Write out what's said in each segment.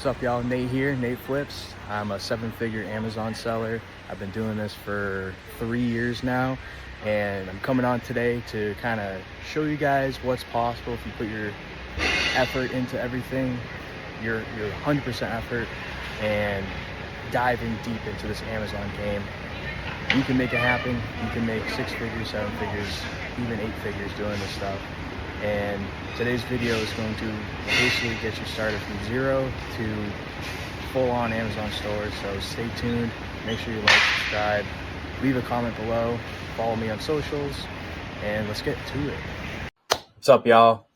What's up, y'all? Nate here, Nate Flips. I'm a 7-figure Amazon seller. I've been doing this for 3 years now, and I'm coming on today to kind of show you guys what's possible if you put your effort into everything, your 100% effort, and diving deep into this Amazon game. You can make it happen. You can make 6 figures, 7 figures, even 8 figures doing this stuff. And today's video is going to basically get you started from zero to full-on Amazon stores. So stay tuned. Make sure you like, subscribe, leave a comment below, follow me on socials, and let's get to it. What's up, y'all?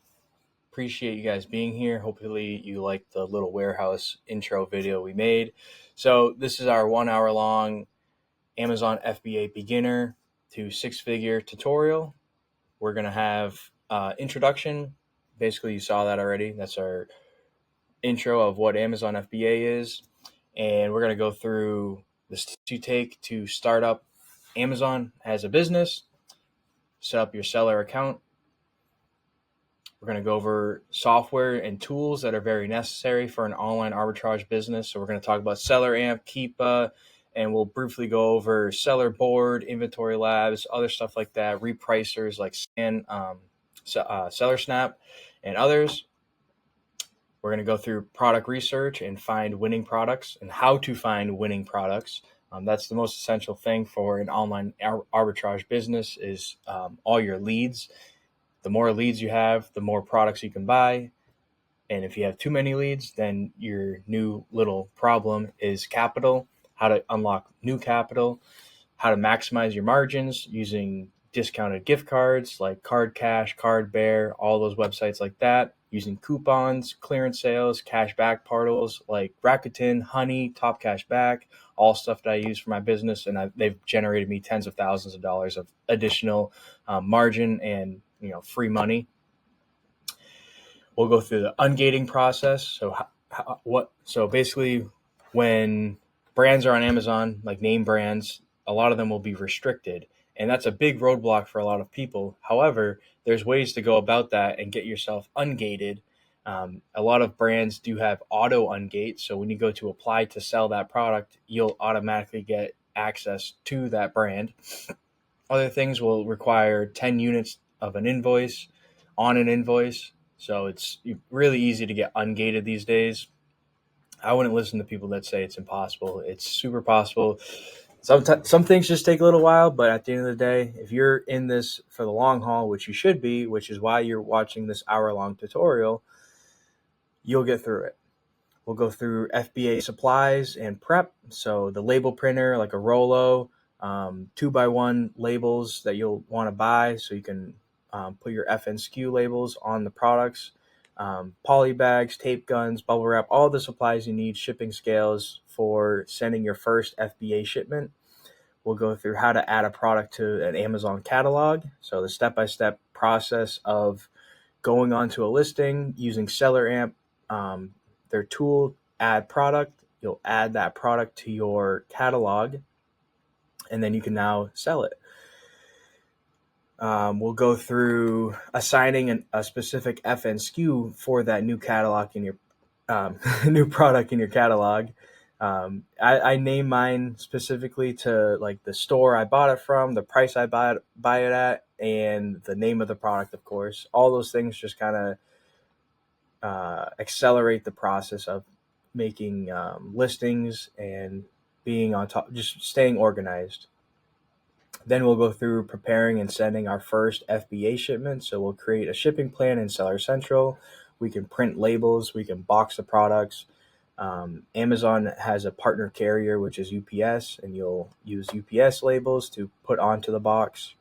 Appreciate you guys being here. Hopefully you liked the little warehouse intro video we made. So this is our 1 hour long Amazon FBA beginner to 6-figure tutorial. We're going to have introduction. Basically, you saw that already. That's our intro of what Amazon FBA is. And we're going to go through the steps you take to start up Amazon as a business, set up your seller account. We're going to go over software and tools that are very necessary for an online arbitrage business. So we're going to talk about SellerAmp, Keepa, and we'll briefly go over Seller Board, Inventory Labs, other stuff like that, repricers like SellerSnap, and others. We're going to go through product research and find winning products and how to find winning products. That's the most essential thing for an online arbitrage business is all your leads. The more leads you have, the more products you can buy. And if you have too many leads, then your new little problem is capital, how to unlock new capital, how to maximize your margins using discounted gift cards like Card Cash, Card Bear, all those websites like that, using coupons, clearance sales, cash back portals like Rakuten, Honey, Top Cash Back, all stuff that I use for my business. And they've generated me tens of thousands of dollars of additional margin and free money. We'll go through the ungating process. So basically when brands are on Amazon, like name brands, a lot of them will be restricted. And that's a big roadblock for a lot of people. However, there's ways to go about that and get yourself ungated. A lot of brands do have auto ungate. So when you go to apply to sell that product, you'll automatically get access to that brand. Other things will require 10 units of an invoice on an invoice. So it's really easy to get ungated these days. I wouldn't listen to people that say it's impossible. It's super possible. Some things just take a little while, but at the end of the day, if you're in this for the long haul, which you should be, which is why you're watching this hour-long tutorial, you'll get through it. We'll go through FBA supplies and prep. So the label printer, like a Rolo, 2x1 labels that you'll want to buy so you can put your FNSKU labels on the products, poly bags, tape guns, bubble wrap, all the supplies you need, shipping scales for sending your first FBA shipment. We'll go through how to add a product to an Amazon catalog. So the step-by-step process of going onto a listing using SellerAmp, their tool, add product. You'll add that product to your catalog, and then you can now sell it. We'll go through assigning a specific FNSKU for that new catalog in your new product in your catalog. I name mine specifically to like the store I bought it from, the price I buy it at, and the name of the product, of course. All those things just kind of accelerate the process of making listings and being on top, just staying organized. Then we'll go through preparing and sending our first FBA shipment. So we'll create a shipping plan in Seller Central. We can print labels. We can box the products. Amazon has a partner carrier, which is UPS, and you'll use UPS labels to put onto the box.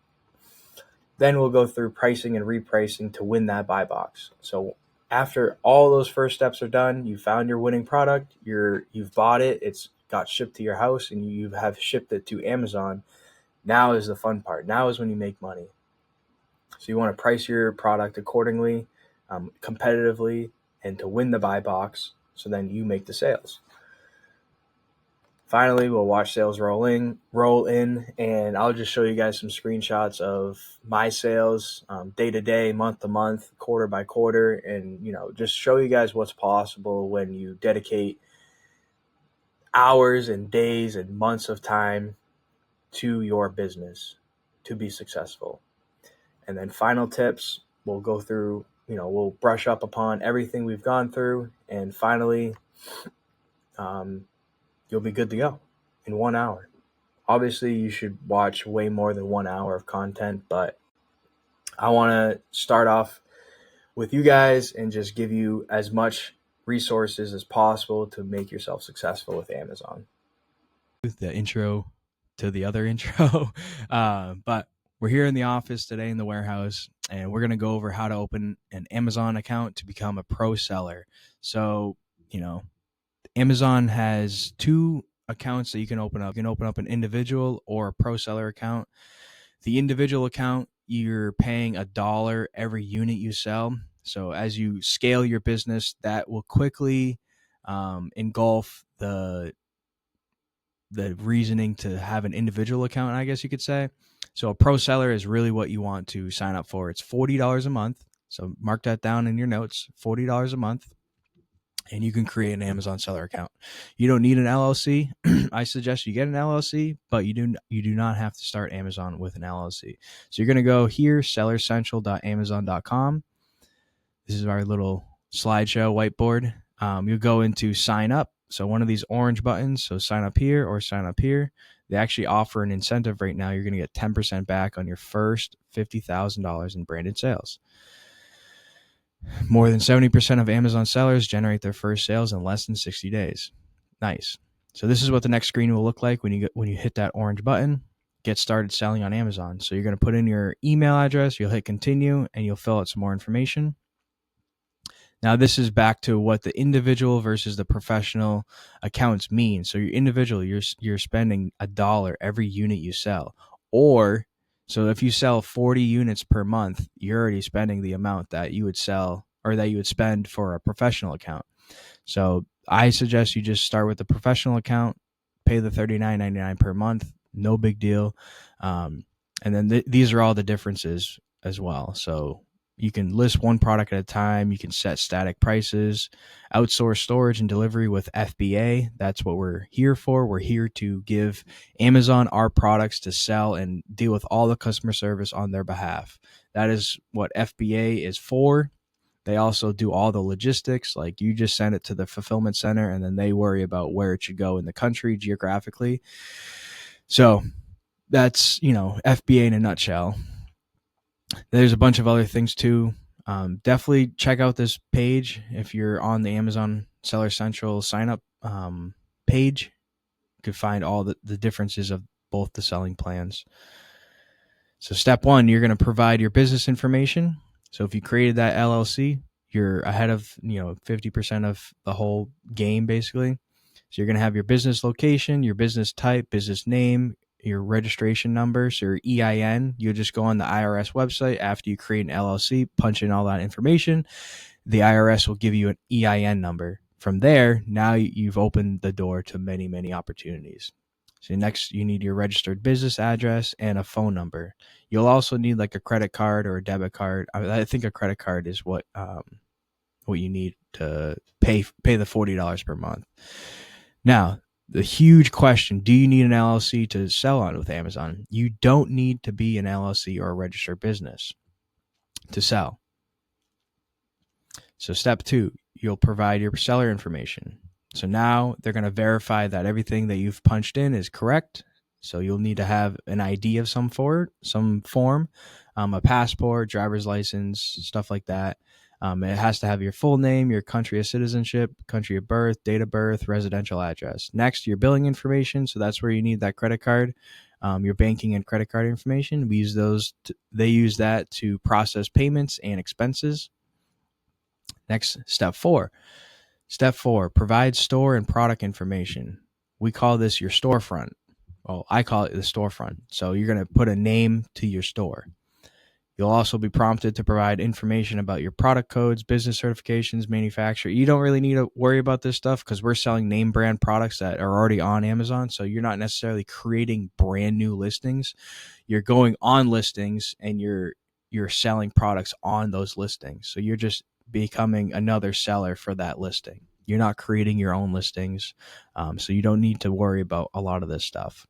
Then we'll go through pricing and repricing to win that buy box. So after all those first steps are done, you found your winning product, you've bought it, it's got shipped to your house, and you have shipped it to Amazon. Now is the fun part. Now is when you make money. So you want to price your product accordingly, competitively, and to win the buy box. So then you make the sales. Finally, we'll watch sales roll in, and I'll just show you guys some screenshots of my sales day to day, month to month, quarter by quarter, and just show you guys what's possible when you dedicate hours and days and months of time to your business to be successful. And then final tips, we'll go through, we'll brush up upon everything we've gone through, and finally, you'll be good to go in 1 hour. Obviously, you should watch way more than 1 hour of content, but I want to start off with you guys and just give you as much resources as possible to make yourself successful with Amazon. The intro to the other intro, but we're here in the office today in the warehouse, and we're going to go over how to open an Amazon account to become a pro seller. So, Amazon has two accounts that you can open up. You can open up an individual or a pro seller account. The individual account, you're paying $1 every unit you sell. So as you scale your business, that will quickly engulf the reasoning to have an individual account, I guess you could say. So a pro seller is really what you want to sign up for. It's $40 a month. So mark that down in your notes, $40 a month. And you can create an Amazon seller account. You don't need an LLC. I suggest you get an LLC, but you do not have to start Amazon with an LLC. So you're going to go here, sellercentral.amazon.com. This is our little slideshow whiteboard. You'll go into sign up. So one of these orange buttons, so sign up here or sign up here. They actually offer an incentive right now. You're going to get 10% back on your first $50,000 in branded sales. More than 70% of Amazon sellers generate their first sales in less than 60 days. Nice. So this is what the next screen will look like when you hit that orange button. Get started selling on Amazon. So you're going to put in your email address, you'll hit continue, and you'll fill out some more information. Now this is back to what the individual versus the professional accounts mean. So your individual, you're spending $1 every unit you sell. Or so if you sell 40 units per month, you're already spending the amount that you would sell or that you would spend for a professional account. So I suggest you just start with the professional account, pay the $39.99 per month, no big deal. And then these are all the differences as well. So you can list one product at a time. You can set static prices, outsource storage and delivery with FBA. That's what we're here for. We're here to give Amazon our products to sell and deal with all the customer service on their behalf. That is what FBA is for. They also do all the logistics, like you just send it to the fulfillment center and then they worry about where it should go in the country geographically. So that's, FBA in a nutshell. There's a bunch of other things too. Definitely check out this page if you're on the Amazon Seller Central sign up page. You could find all the differences of both the selling plans. So step one, you're going to provide your business information. So if you created that LLC, you're ahead of 50% of the whole game basically. So you're going to have your business location, your business type, business name, your registration number, so your EIN. You'll just go on the IRS website after you create an LLC, punch in all that information. The IRS will give you an EIN number. From there, now you've opened the door to many, many opportunities. So next, you need your registered business address and a phone number. You'll also need like a credit card or a debit card. I think a credit card is what you need to pay the $40 per month. Now, the huge question, do you need an LLC to sell on with Amazon? You don't need to be an LLC or a registered business to sell. So step two, you'll provide your seller information. So now they're going to verify that everything that you've punched in is correct. So you'll need to have an ID of some form, a passport, driver's license, stuff like that. It has to have your full name, your country of citizenship, country of birth, date of birth, residential address. Next, your billing information. So that's where you need that credit card, your banking and credit card information. We use those. They use that to process payments and expenses. Next, step four. Step four, provide store and product information. We call this your storefront. Well, I call it the storefront. So you're going to put a name to your store. You'll also be prompted to provide information about your product codes, business certifications, manufacturer. You don't really need to worry about this stuff because we're selling name brand products that are already on Amazon. So you're not necessarily creating brand new listings. You're going on listings and you're selling products on those listings. So you're just becoming another seller for that listing. You're not creating your own listings. So you don't need to worry about a lot of this stuff.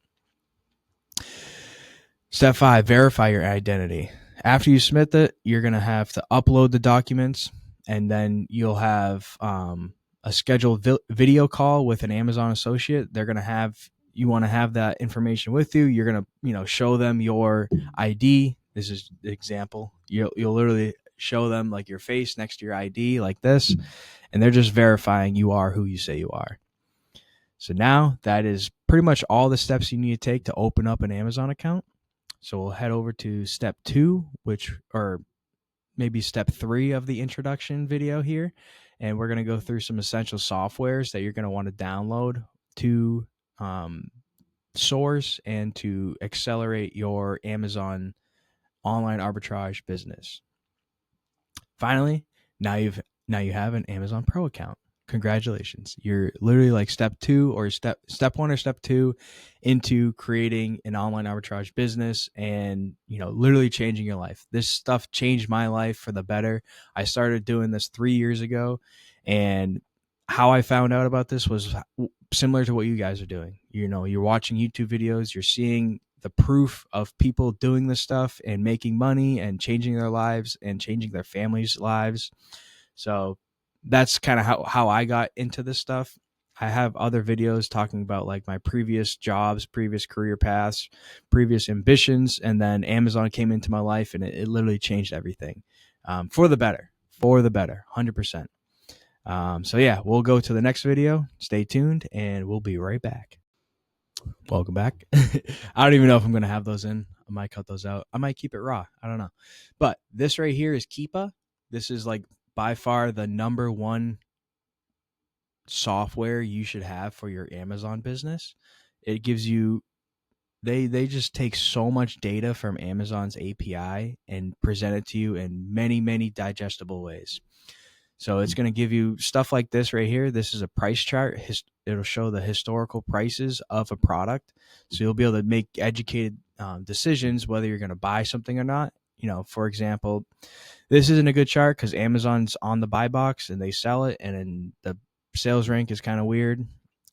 Step 5, verify your identity. After you submit it, you're going to have to upload the documents, and then you'll have a scheduled video call with an Amazon associate. They're going to have, you want to have that information with you. You're going to, show them your ID. This is the example. You'll literally show them like your face next to your ID like this, and they're just verifying you are who you say you are. So now that is pretty much all the steps you need to take to open up an Amazon account. So we'll head over to step 2, or maybe step 3 of the introduction video here. And we're going to go through some essential softwares that you're going to want to download to source and to accelerate your Amazon online arbitrage business. Finally, now you have an Amazon Pro account. Congratulations. You're literally like step 1 or step 2 into creating an online arbitrage business and, literally changing your life. This stuff changed my life for the better. I started doing this 3 years ago, and how I found out about this was similar to what you guys are doing. You're watching YouTube videos, you're seeing the proof of people doing this stuff and making money and changing their lives and changing their families' lives. So that's kind of how I got into this stuff. I have other videos talking about like my previous jobs, previous career paths, previous ambitions, and then Amazon came into my life and it literally changed everything for the better, 100%. So yeah, we'll go to the next video. Stay tuned and we'll be right back. Welcome back. I don't even know if I'm going to have those in. I might cut those out. I might keep it raw. I don't know. But this right here is Keepa. This is like by far the number one software you should have for your Amazon business. It gives you, they just take so much data from Amazon's API and present it to you in many, many digestible ways. So it's going to give you stuff like this right here. This is a price chart. It'll show the historical prices of a product. So you'll be able to make educated decisions whether you're going to buy something or not. For example, this isn't a good chart because Amazon's on the buy box and they sell it, and then the sales rank is kind of weird.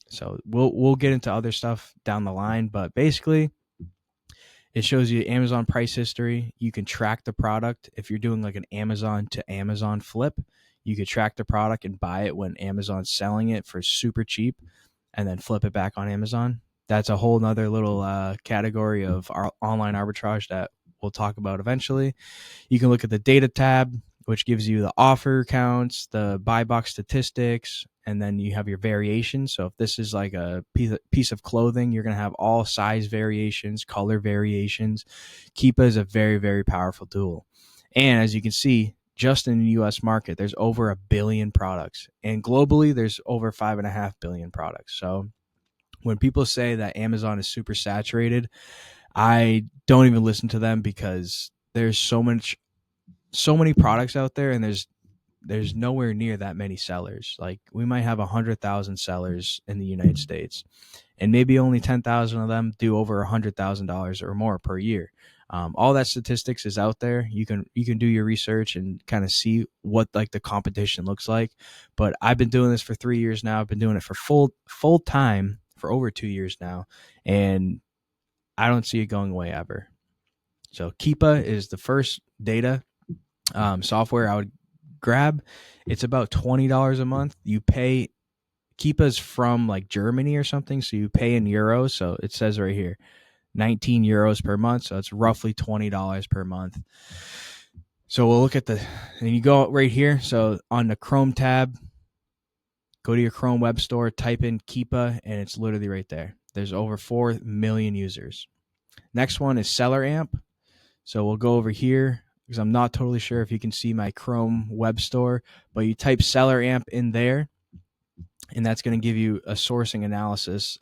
So we'll get into other stuff down the line, but basically it shows you Amazon price history. You can track the product. If you're doing like an Amazon to Amazon flip, you could track the product and buy it when Amazon's selling it for super cheap and then flip it back on Amazon. That's a whole nother little category of our online arbitrage that we'll talk about eventually. You can look at the data tab, which gives you the offer counts, the buy box statistics, and then you have your variations. So if this is like a piece of clothing, you're going to have all size variations, color variations. Keepa is a very, very powerful tool. And as you can see, just in the US market, there's over 1 billion products. And globally, there's over 5.5 billion products. So when people say that Amazon is super saturated, I don't even listen to them because there's so many products out there, and there's nowhere near that many sellers. Like we might have 100,000 sellers in the United States, and maybe only 10,000 of them do over $100,000 or more per year. All that statistics is out there. You can do your research and kind of see what like the competition looks like. But I've been doing this for 3 years now. I've been doing it for full time for over 2 years now, and I don't see it going away ever. So Keepa is the first data software I would grab. It's about $20 a month. You pay. Keepa's from like Germany or something, so you pay in euros. So it says right here, 19 euros per month. So it's roughly $20 per month. So we'll look at and you go right here. So on the Chrome tab, go to your Chrome web store, type in Keepa, and it's literally right there. There's over 4 million users. Next one is SellerAmp. So we'll go over here because I'm not totally sure if you can see my Chrome web store, but you type SellerAmp in there, and that's going to give you a sourcing analysis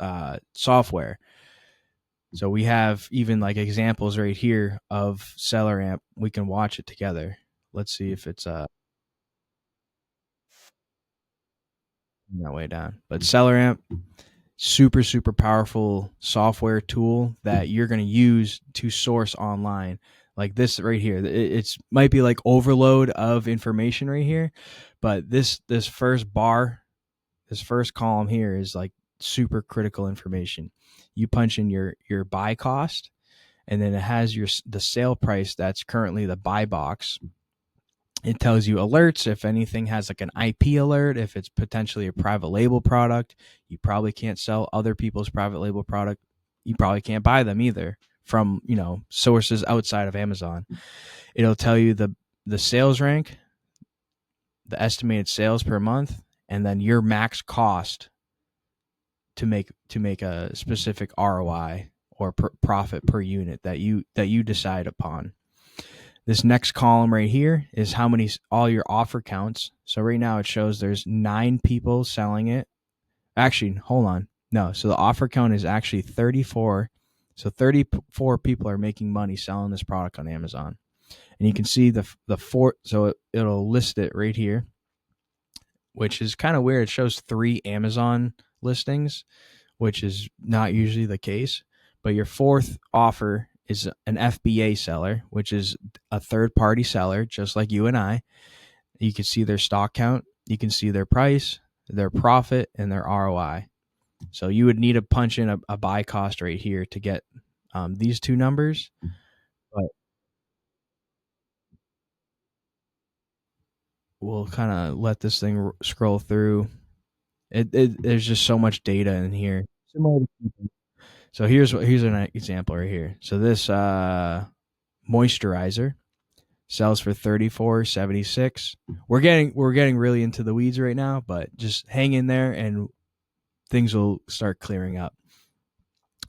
software. So we have even like examples right here of SellerAmp. We can watch it together. Let's see if it's that way down. But SellerAmp, super powerful software tool that you're going to use to source online. Like this right here, it's might be like overload of information right here, but this first bar, this first column here is like super critical information. You punch in your buy cost, and then it has the sale price that's currently the buy box. It tells you alerts if anything has like an IP alert, if it's potentially a private label product. You probably can't sell other people's private label product. You probably can't buy them either from, sources outside of Amazon. It'll tell you the sales rank, the estimated sales per month, and then your max cost to make a specific ROI or profit per unit that you decide upon. This next column right here is how many, all your offer counts. So right now it shows there's 9 people selling it. Actually, hold on. No, so the offer count is actually 34. So 34 people are making money selling this product on Amazon. And you can see the four, so it'll list it right here, which is kind of weird. It shows 3 Amazon listings, which is not usually the case. But your fourth offer is an FBA seller, which is a third-party seller, just like you and I. You can see their stock count, you can see their price, their profit, and their ROI. So you would need to punch in a buy cost right here to get these 2 numbers. But we'll kind of let this thing scroll through. There's just so much data in here. So here's an example right here. So this moisturizer sells for $34.76. We're getting really into the weeds right now, but just hang in there and things will start clearing up.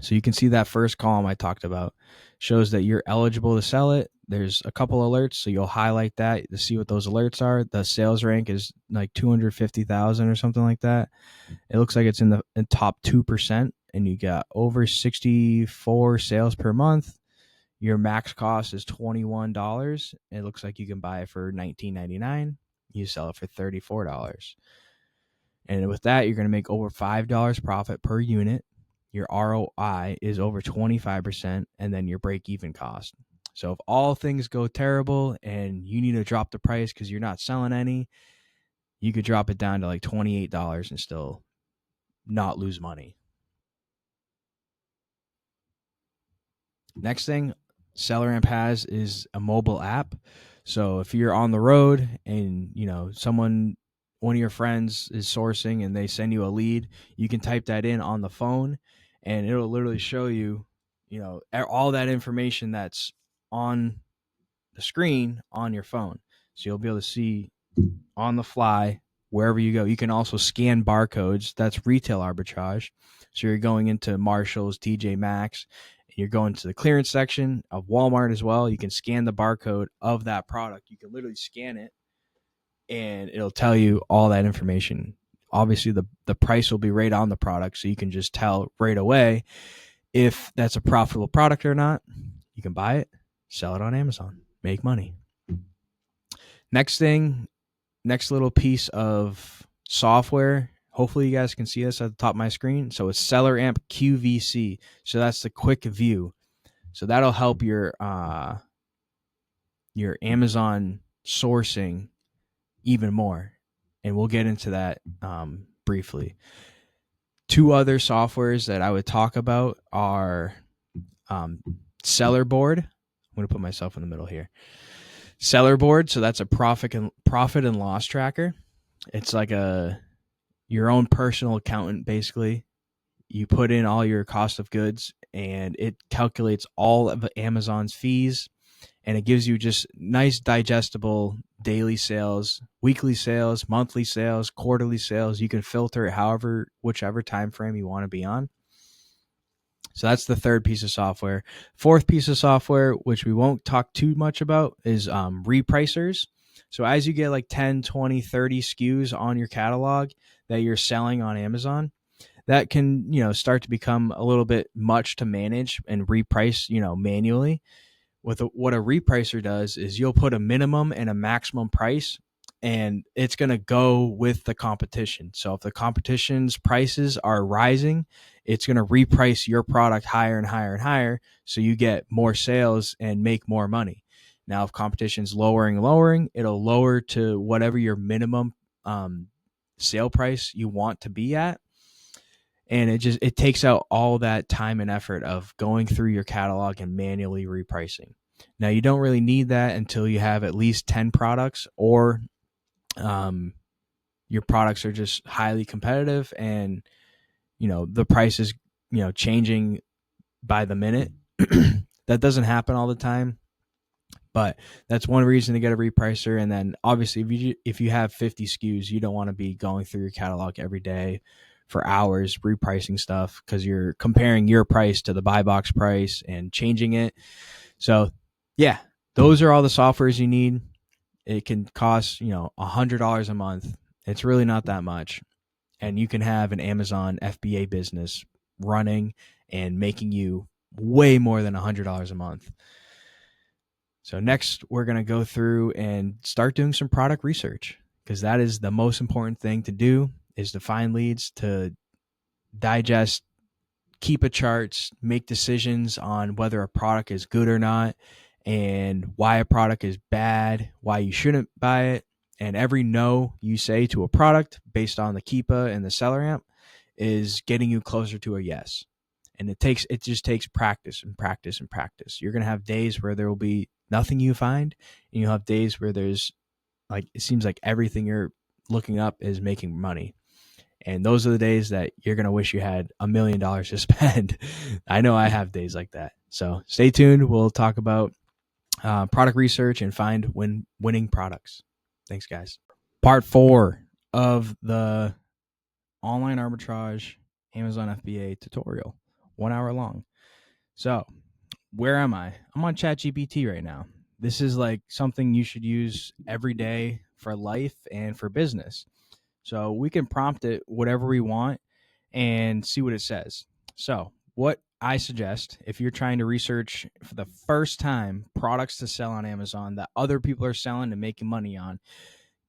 So you can see that first column I talked about shows that you're eligible to sell it. There's a couple alerts, so you'll highlight that to see what those alerts are. The sales rank is like 250,000 or something like that. It looks like it's in the top 2%, and you got over 64 sales per month. Your max cost is $21. It looks like you can buy it for $19.99. You sell it for $34. And with that, you're going to make over $5 profit per unit. Your ROI is over 25%, and then your break-even cost. So if all things go terrible and you need to drop the price because you're not selling any, you could drop it down to like $28 and still not lose money. Next thing SellerAmp has is a mobile app. So if you're on the road and one of your friends is sourcing and they send you a lead, you can type that in on the phone and it'll literally show you, all that information that's on the screen on your phone. So you'll be able to see on the fly wherever you go. You can also scan barcodes. That's retail arbitrage. So you're going into Marshall's, TJ Maxx, and you're going to the clearance section of Walmart as well. You can scan the barcode of that product. You can literally scan it and it'll tell you all that information. Obviously, the price will be right on the product, so you can just tell right away if that's a profitable product or not. You can buy it, sell it on Amazon, make money. Next little piece of software. Hopefully you guys can see this at the top of my screen. So it's SellerAmp QVC. So that's the quick view. So that'll help your Amazon sourcing even more. And we'll get into that briefly. 2 other softwares that I would talk about are Sellerboard. I'm going to put myself in the middle here. Sellerboard, so that's a profit and loss tracker. It's like your own personal accountant, basically. You put in all your cost of goods and it calculates all of Amazon's fees, and it gives you just nice digestible daily sales, weekly sales, monthly sales, quarterly sales. You can filter it whichever time frame you want to be on. So that's the third piece of software. Fourth piece of software, which we won't talk too much about, is repricers. So as you get like 10, 20, 30 SKUs on your catalog that you're selling on Amazon, that can, start to become a little bit much to manage and reprice, manually. What a repricer does is you'll put a minimum and a maximum price, and it's going to go with the competition. So if the competition's prices are rising, it's going to reprice your product higher and higher and higher, so you get more sales and make more money. Now, if competition's lowering, it'll lower to whatever your minimum sale price you want to be at. And it takes out all that time and effort of going through your catalog and manually repricing. Now, you don't really need that until you have at least 10 products, or your products are just highly competitive and the price is changing by the minute. That doesn't happen all the time, but that's one reason to get a repricer. And then obviously if you have 50 SKUs, you don't want to be going through your catalog every day for hours repricing stuff, because you're comparing your price to the buy box price and changing it. So yeah, those are all the softwares you need. It can cost $100 a month. It's really not that much, and you can have an Amazon FBA business running and making you way more than $100 a month. So next, we're going to go through and start doing some product research, because that is the most important thing to do, is to find leads, to digest Keepa charts, make decisions on whether a product is good or not, and why a product is bad, why you shouldn't buy it. And every no you say to a product based on the Keepa and the SellerAmp is getting you closer to a yes. And it just takes practice and practice and practice. You're going to have days where there will be nothing you find, and you'll have days where there's it seems like everything you're looking up is making money. And those are the days that you're going to wish you had $1 million to spend. I know I have days like that. So stay tuned. We'll talk about product research and find winning products. Thanks, guys. Part 4 of the online arbitrage Amazon FBA tutorial, 1 hour long. So where am I? I'm on ChatGPT right now. This is like something you should use every day for life and for business. So we can prompt it whatever we want and see what it says. So what I suggest, if you're trying to research for the first time products to sell on Amazon that other people are selling and making money on,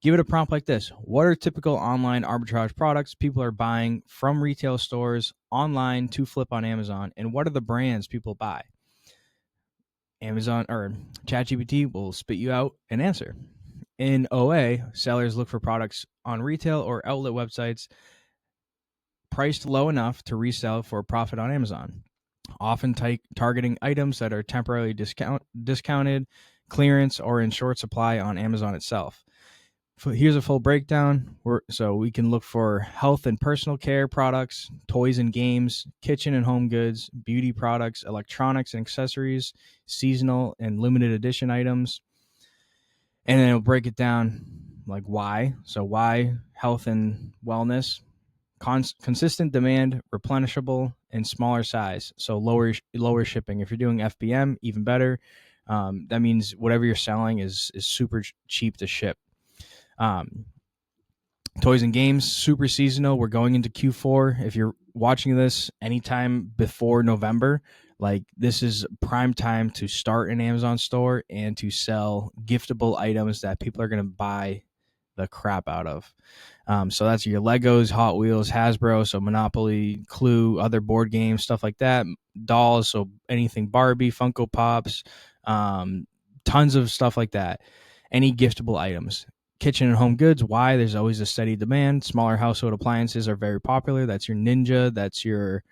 give it a prompt like this. What are typical online arbitrage products people are buying from retail stores online to flip on Amazon, and what are the brands people buy? Amazon or ChatGPT will spit you out an answer. In OA, sellers look for products on retail or outlet websites priced low enough to resell for a profit on Amazon, often targeting items that are temporarily discounted, clearance, or in short supply on Amazon itself. Here's a full breakdown. So we can look for health and personal care products, toys and games, kitchen and home goods, beauty products, electronics and accessories, seasonal and limited edition items. And then it'll break it down like why. So why health and wellness, consistent demand, replenishable, and smaller size. So lower shipping. If you're doing FBM, even better. That means whatever you're selling is super cheap to ship. Toys and games, super seasonal. We're going into Q4. If you're watching this anytime before November, this is prime time to start an Amazon store and to sell giftable items that people are going to buy the crap out of. So that's your Legos, Hot Wheels, Hasbro, so Monopoly, Clue, other board games, stuff like that. Dolls, so anything Barbie, Funko Pops, tons of stuff like that. Any giftable items. Kitchen and home goods, why? There's always a steady demand. Smaller household appliances are very popular. That's your Ninja. That's your,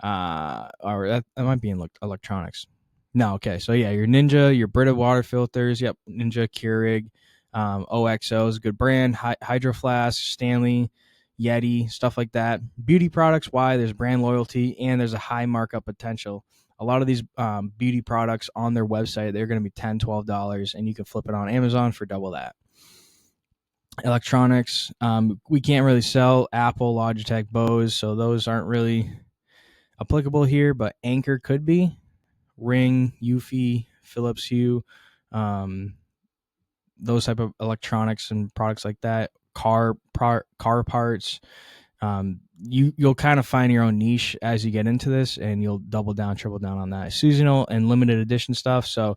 or that might be in electronics. No, okay. So yeah, your Ninja, your Brita water filters. Yep, Ninja, Keurig, OXO is a good brand. Hydro Flask, Stanley, Yeti, stuff like that. Beauty products, why? There's brand loyalty and there's a high markup potential. A lot of these beauty products on their website, they're going to be $10, $12, and you can flip it on Amazon for double that. Electronics, we can't really sell Apple, Logitech, Bose, so those aren't really applicable here, but Anchor could be. Ring, Eufy, Philips Hue, those type of electronics and products like that. Car parts, You'll kind of find your own niche as you get into this, and you'll double down, triple down on that seasonal and limited edition stuff. So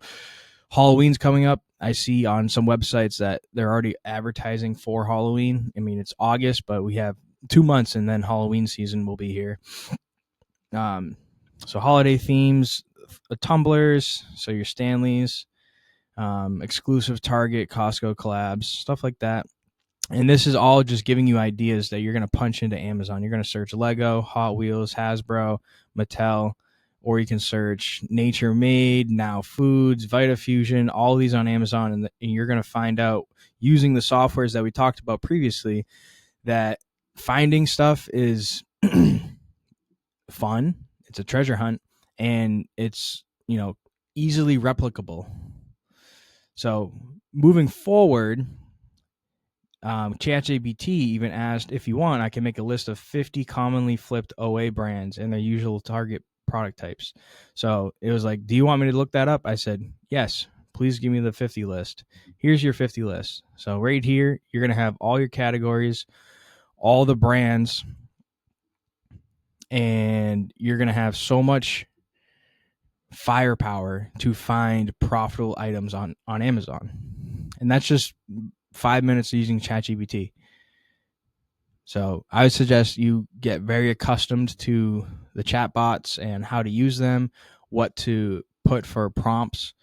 Halloween's coming up. I see on some websites that they're already advertising for Halloween. I mean, it's August, but we have 2 months, and then Halloween season will be here. So holiday themes, tumblers, so your Stanleys, exclusive Target, Costco collabs, stuff like that. And this is all just giving you ideas that you're going to punch into Amazon. You're going to search Lego, Hot Wheels, Hasbro, Mattel, or you can search Nature Made, Now Foods, Vitafusion, all these on Amazon. And you're going to find out using the softwares that we talked about previously that finding stuff is fun. It's a treasure hunt, and it's, easily replicable. So moving forward, ChatGPT even asked, if you want, I can make a list of 50 commonly flipped OA brands and their usual target product types. So it was like, do you want me to look that up? I said, yes, please give me the 50 list. Here's your 50 list. So right here, you're going to have all your categories, all the brands, and you're going to have so much firepower to find profitable items on Amazon. And that's just 5 minutes using ChatGPT. So I would suggest you get very accustomed to the chat bots and how to use them, what to put for prompts,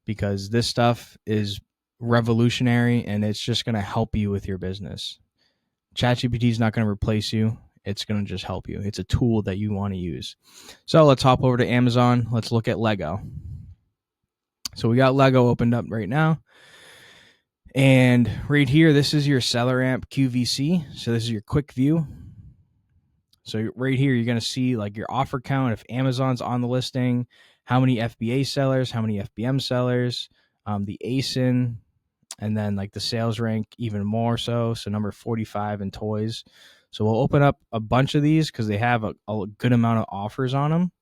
because this stuff is revolutionary and it's just going to help you with your business. ChatGPT is not going to replace you. It's going to just help you. It's a tool that you want to use. So let's hop over to Amazon. Let's look at Lego. So we got Lego opened up right now. And right here, this is your SellerAmp QVC. So this is your quick view. So right here, you're going to see like your offer count if Amazon's on the listing, how many FBA sellers, how many FBM sellers, the ASIN, and then like the sales rank even more so. So number 45 in toys. So we'll open up a bunch of these because they have a good amount of offers on them.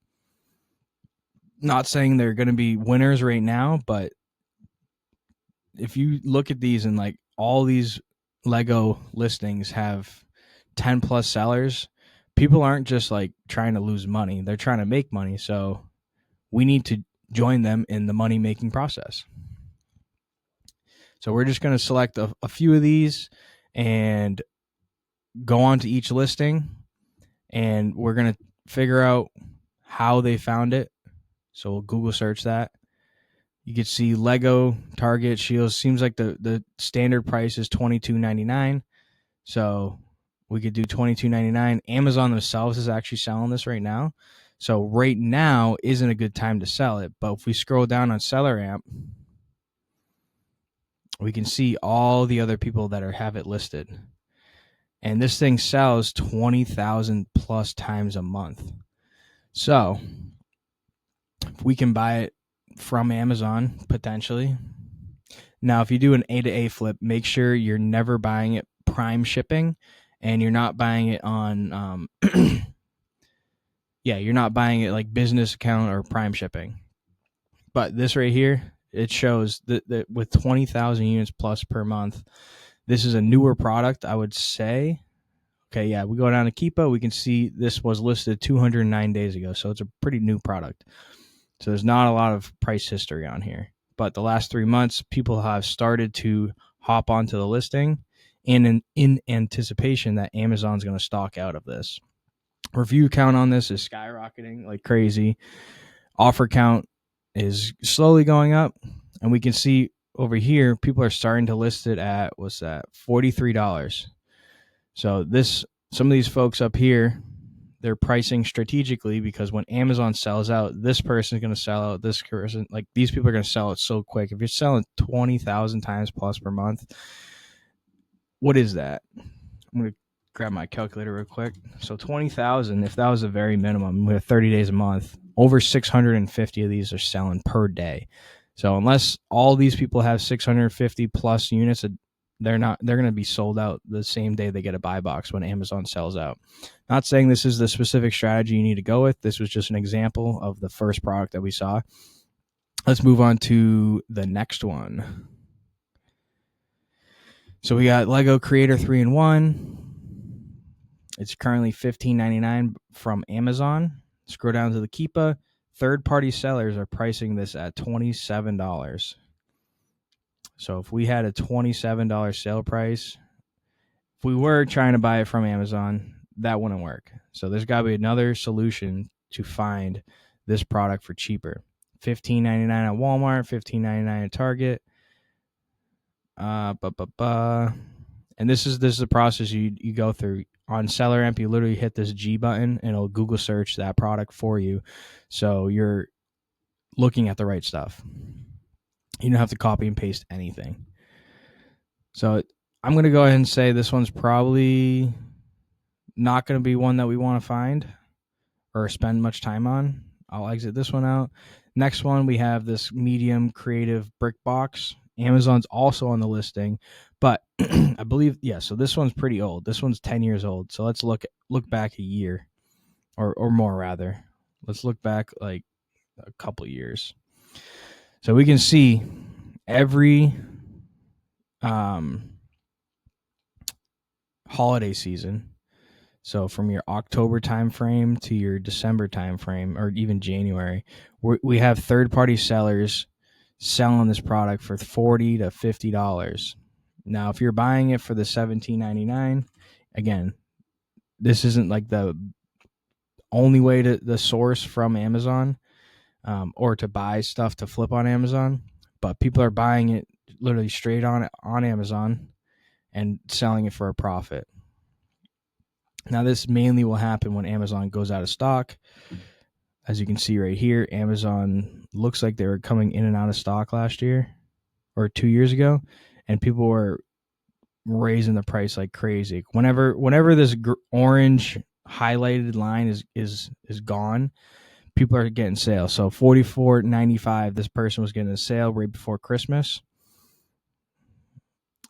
Not saying they're going to be winners right now, but if you look at these and like all these Lego listings have 10 plus sellers, people aren't just like trying to lose money. They're trying to make money. So we need to join them in the money making process. So we're just going to select a few of these and go on to each listing, and we're going to figure out how they found it. So we'll Google search that. You can see Lego, Target, Shields. Seems like the standard price is $22.99. So we could do $22.99. Amazon themselves is actually selling this right now. So right now isn't a good time to sell it. But if we scroll down on SellerAmp, we can see all the other people that have it listed. And this thing sells 20,000 plus times a month. So if we can buy it from Amazon, potentially. Now, if you do an A to A flip, make sure you're never buying it prime shipping, and you're not buying it on, you're not buying it like business account or prime shipping. But this right here, it shows that with 20,000 units plus per month, this is a newer product, I would say. Okay, yeah, we go down to Keepa, we can see this was listed 209 days ago, so it's a pretty new product. So there's not a lot of price history on here. But the last 3 months, people have started to hop onto the listing in anticipation that Amazon's going to stock out of this. Review count on this is skyrocketing like crazy. Offer count is slowly going up. And we can see over here, people are starting to list it at, what's that, $43. So some of these folks up here, they're pricing strategically because when Amazon sells out, this person's going to sell out, this person, like these people are going to sell it so quick. If you're selling 20,000 times plus per month, what is that? I'm going to grab my calculator real quick. So 20,000, if that was the very minimum, we have 30 days a month, over 650 of these are selling per day. So unless all these people have 650 plus units, they're going to be sold out the same day they get a buy box when Amazon sells out. Not saying this is the specific strategy you need to go with. This was just an example of the first product that we saw. Let's move on to the next one. So we got Lego Creator 3-in-1. It's currently $15.99 from Amazon. Scroll down to the Keepa. Third-party sellers are pricing this at $27. So if we had a $27 sale price, if we were trying to buy it from Amazon, that wouldn't work. So there's got to be another solution to find this product for cheaper. $15.99 at Walmart, $15.99 at Target. And this is the process you go through. On SellerAmp, you literally hit this G button and it'll Google search that product for you. So you're looking at the right stuff. You don't have to copy and paste anything. So I'm going to go ahead and say this one's probably not going to be one that we want to find or spend much time on. I'll exit this one out. Next one, we have this medium creative brick box. Amazon's also on the listing, but I believe, so this one's pretty old. This one's 10 years old. So let's look back a year or more rather. Let's look back like a couple years. So we can see every holiday season. So from your October timeframe to your December timeframe, or even January, we have third-party sellers selling this product for $40 to $50. Now, if you're buying it for the $17.99, again, this isn't like the only way to the source from Amazon or to buy stuff to flip on Amazon, but people are buying it literally straight on Amazon and selling it for a profit. Now, this mainly will happen when Amazon goes out of stock. As you can see right here, Amazon looks like they were coming in and out of stock last year or 2 years ago, and people were raising the price like crazy. Whenever this orange highlighted line is gone, people are getting sales. So $44.95, this person was getting a sale right before Christmas.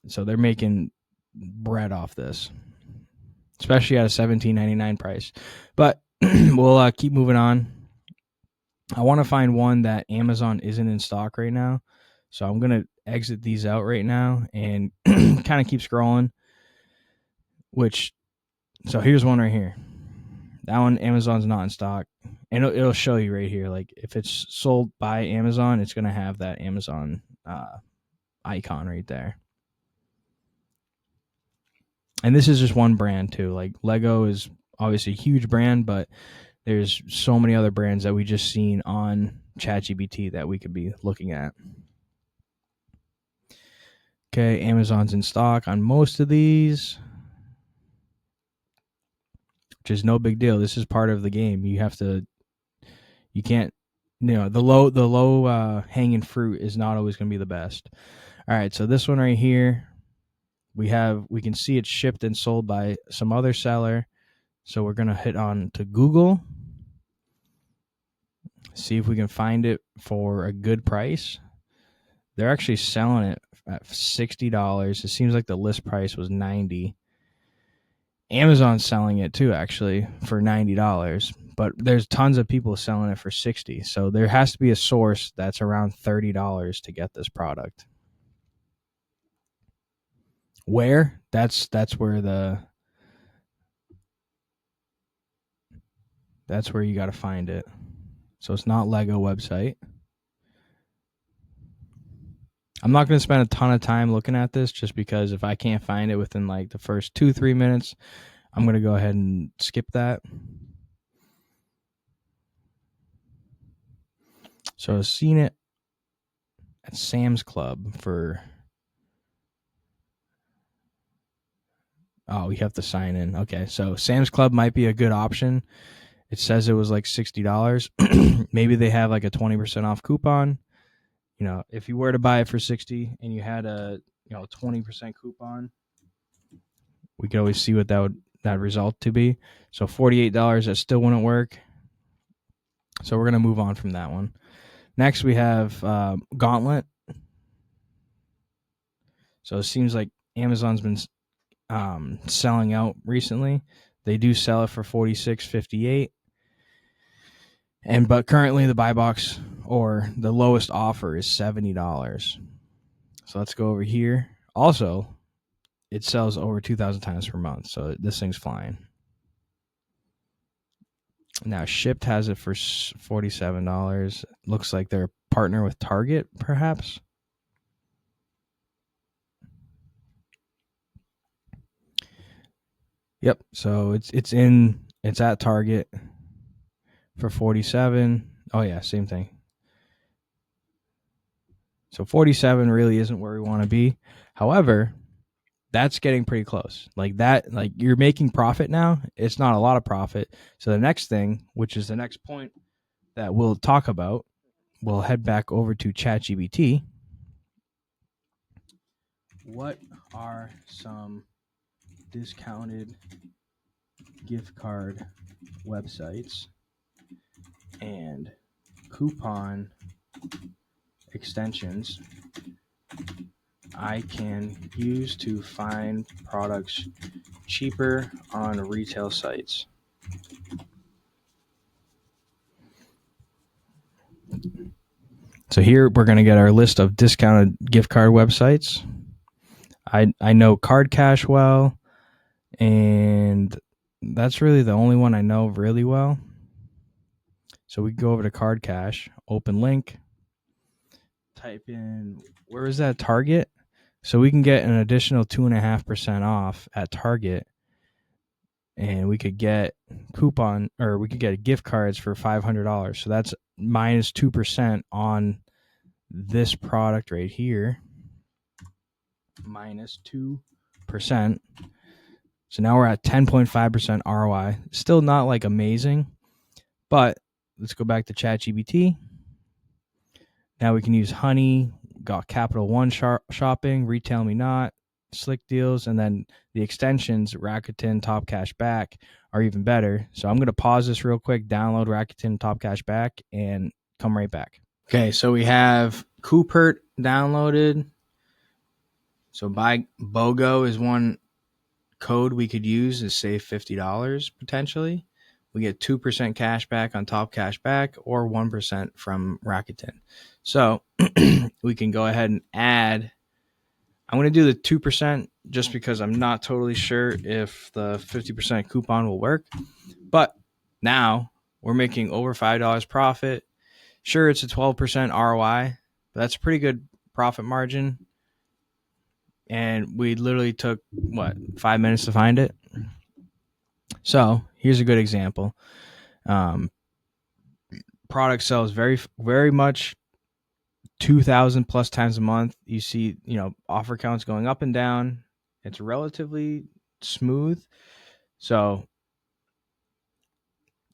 So they're making bread off this, especially at a $17.99 price. But we'll keep moving on. I want to find one that Amazon isn't in stock right now. So I'm going to exit these out right now and kind of keep scrolling. So here's one right here. That one, Amazon's not in stock. And it'll show you right here. Like if it's sold by Amazon, it's going to have that Amazon icon right there. And this is just one brand too. Like Lego is obviously a huge brand, but there's so many other brands that we just seen on ChatGPT that we could be looking at. Okay, Amazon's in stock on most of these, which is no big deal. This is part of the game. You can't, the low hanging fruit is not always going to be the best. All right, so this one right here, we can see it's shipped and sold by some other seller. So we're going to hit on to Google, see if we can find it for a good price. They're actually selling it at $60. It seems like the list price was $90. Amazon's selling it too, actually, for $90. But there's tons of people selling it for $60. So there has to be a source that's around $30 to get this product. Where? That's where you got to find it. So it's not Lego website. I'm not going to spend a ton of time looking at this just because if I can't find it within like the first 2-3 minutes, I'm going to go ahead and skip that. So I've seen it at Sam's Club for... Oh, we have to sign in. Okay, so Sam's Club might be a good option. It says it was like $60. Maybe they have like a 20% off coupon. If you were to buy it for $60 and you had a 20% coupon, we could always see what that result to be. So $48, that still wouldn't work. So we're going to move on from that one. Next, we have Gauntlet. So it seems like Amazon's been selling out recently. They do sell it for $46.58. But currently the buy box or the lowest offer is $70. So let's go over here. Also, it sells over 2,000 times per month. So this thing's flying. Now Shipped has it for $47. Looks like they're a partner with Target, perhaps. Yep. So it's at Target for 47. Oh yeah, same thing. So 47 really isn't where we want to be. However, that's getting pretty close. Like you're making profit now. It's not a lot of profit. So the next thing, which is the next point that we'll talk about, we'll head back over to ChatGPT. What are some discounted gift card websites and coupon extensions I can use to find products cheaper on retail sites? So here we're going to get our list of discounted gift card websites. I know Card Cash well, and that's really the only one I know really well. So we go over to Card Cash, open link, type in, where is that, Target? So we can get an additional 2.5% off at Target, and we could get gift cards for $500. So that's minus 2% on this product right here. Minus 2%. So now we're at 10.5% ROI. Still not like amazing, but let's go back to ChatGPT. Now we can use Honey, got Capital One shopping, Retail Me Not, Slick Deals, and then the extensions, Rakuten, Top Cash Back, are even better. So I'm going to pause this real quick, download Rakuten, Top Cash Back, and come right back. Okay, so we have Coopert downloaded. So buy BOGO is one code we could use to save $50 potentially. We get 2% cash back on Top Cash Back or 1% from Rakuten. So we can go ahead and add. I'm going to do the 2% just because I'm not totally sure if the 50% coupon will work. But now we're making over $5 profit. Sure, it's a 12% ROI, but that's a pretty good profit margin. And we literally took, 5 minutes to find it? So here's a good example. Product sells very, very much 2,000 plus times a month. You see, offer counts going up and down. It's relatively smooth. So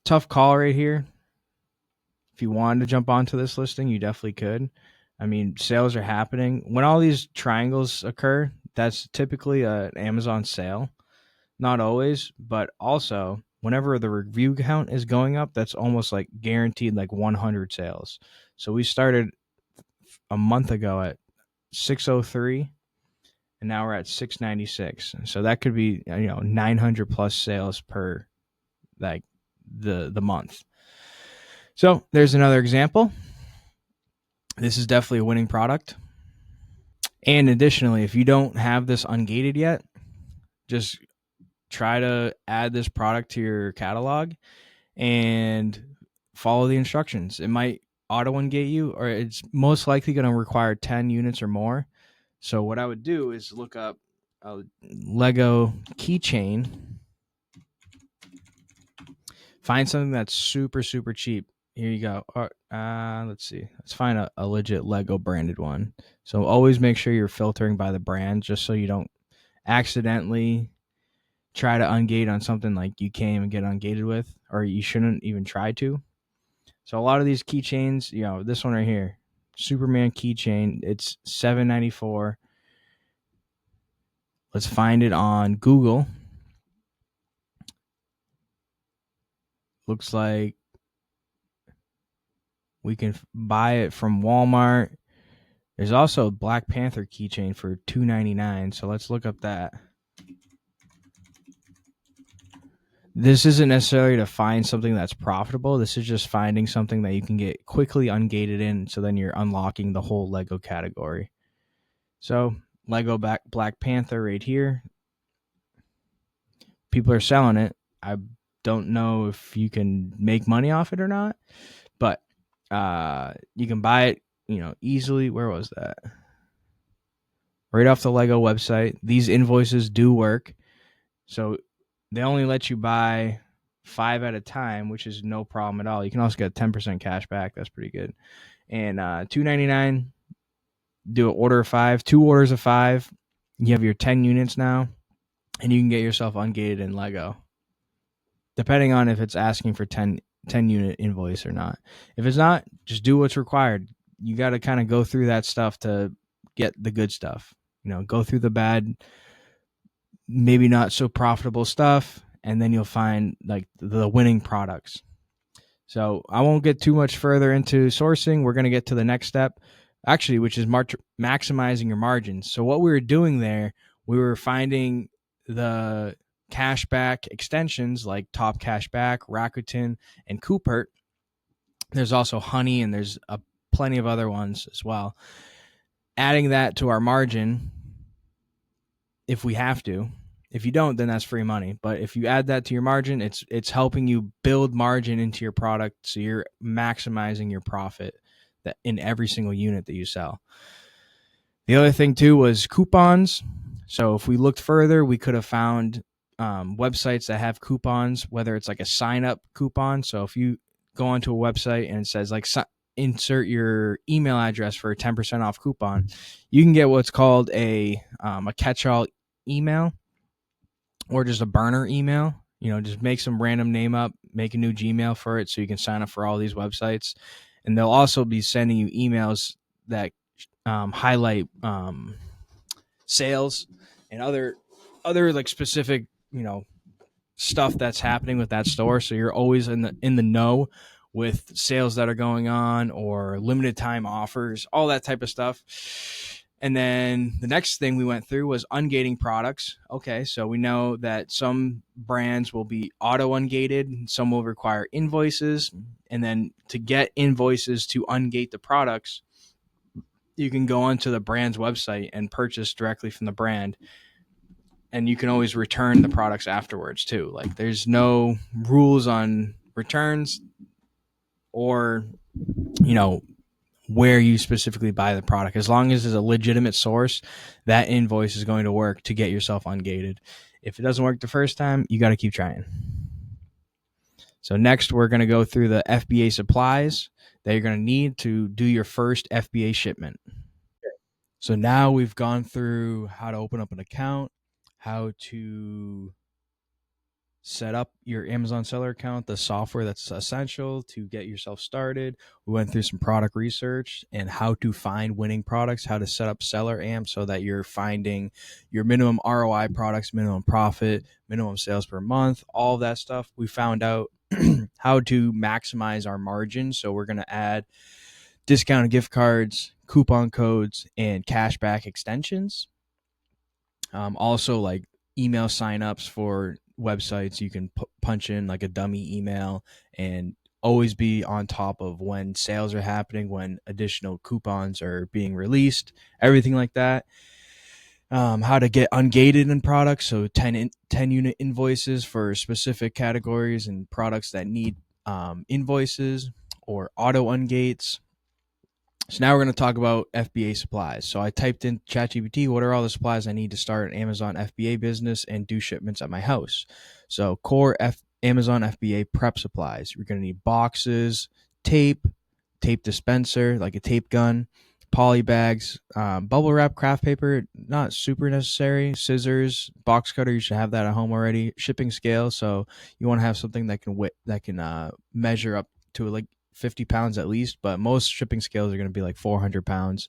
tough call right here. If you wanted to jump onto this listing, you definitely could. I mean, sales are happening. When all these triangles occur, that's typically an Amazon sale. Not always, but also whenever the review count is going up, that's almost like guaranteed like 100 sales. So we started a month ago at 603 and now we're at 696. So that could be 900 plus sales per like the month. So there's another example. This is definitely a winning product. And additionally, if you don't have this ungated yet, just try to add this product to your catalog and follow the instructions. It might auto ungate you, or it's most likely going to require 10 units or more. So what I would do is look up a Lego keychain, find something that's super, super cheap. Here you go. Let's see. Let's find a legit Lego branded one. So always make sure you're filtering by the brand just so you don't accidentally try to ungate on something like you can't even get ungated with, or you shouldn't even try to. So a lot of these keychains, this one right here, Superman keychain, it's $7.94. Let's find it on Google. Looks like we can buy it from Walmart. There's also a Black Panther keychain for $2.99. So let's look up that. This isn't necessarily to find something that's profitable. This is just finding something that you can get quickly ungated in, so then you're unlocking the whole Lego category. So Lego Black Panther right here. People are selling it. I don't know if you can make money off it or not, but you can buy it, easily. Where was that? Right off the Lego website. These invoices do work. So they only let you buy 5 at a time, which is no problem at all. You can also get 10% cash back. That's pretty good. And $2.99, do an order of 5, 2 orders of 5. You have your 10 units now, and you can get yourself ungated in Lego, depending on if it's asking for 10 unit invoice or not. If it's not, just do what's required. You got to kind of go through that stuff to get the good stuff. Go through the bad, maybe not so profitable stuff, and then you'll find like the winning products. So I won't get too much further into sourcing. We're going to get to the next step, actually, which is maximizing your margins. So what we were doing there, we were finding the cashback extensions like Top Cashback, Rakuten, and Coopert. There's also Honey, and there's plenty of other ones as well. Adding that to our margin, if we have to. If you don't, then that's free money. But if you add that to your margin, it's helping you build margin into your product, so you're maximizing your profit that in every single unit that you sell. The other thing too was coupons. So if we looked further, we could have found websites that have coupons, whether it's like a sign up coupon. So if you go onto a website and it says like insert your email address for a 10% off coupon, you can get what's called a catch-all email, or just a burner email. Just make some random name up, make a new Gmail for it so you can sign up for all these websites. And they'll also be sending you emails that highlight sales and other like specific, stuff that's happening with that store. So you're always in the know with sales that are going on or limited time offers, all that type of stuff. And then the next thing we went through was ungating products. Okay, so we know that some brands will be auto ungated, some will require invoices. And then to get invoices to ungate the products, you can go onto the brand's website and purchase directly from the brand. And you can always return the products afterwards too. Like there's no rules on returns or, where you specifically buy the product. As long as it's a legitimate source, that invoice is going to work to get yourself ungated. If it doesn't work the first time, you got to keep trying. So next, we're going to go through the FBA supplies that you're going to need to do your first FBA shipment. So now we've gone through how to open up an account, how to set up your Amazon seller account, the software that's essential to get yourself started. We went through some product research and how to find winning products, how to set up SellerAmp so that you're finding your minimum ROI products, minimum profit, minimum sales per month, all of that stuff. We found out how to maximize our margin. So we're going to add discounted gift cards, coupon codes, and cashback extensions. Also like email signups for websites. You can punch in like a dummy email and always be on top of when sales are happening, when additional coupons are being released, everything like that. How to get ungated in products. So 10 unit invoices for specific categories and products that need invoices, or auto ungates. So now we're going to talk about FBA supplies. So I typed in ChatGPT, what are all the supplies I need to start an Amazon FBA business and do shipments at my house? So core Amazon FBA prep supplies. We're going to need boxes, tape dispenser, like a tape gun, poly bags, bubble wrap, craft paper, not super necessary, scissors, box cutter, you should have that at home already, shipping scale. So you want to have something that can measure up to like 50 pounds at least, but most shipping scales are going to be like 400 pounds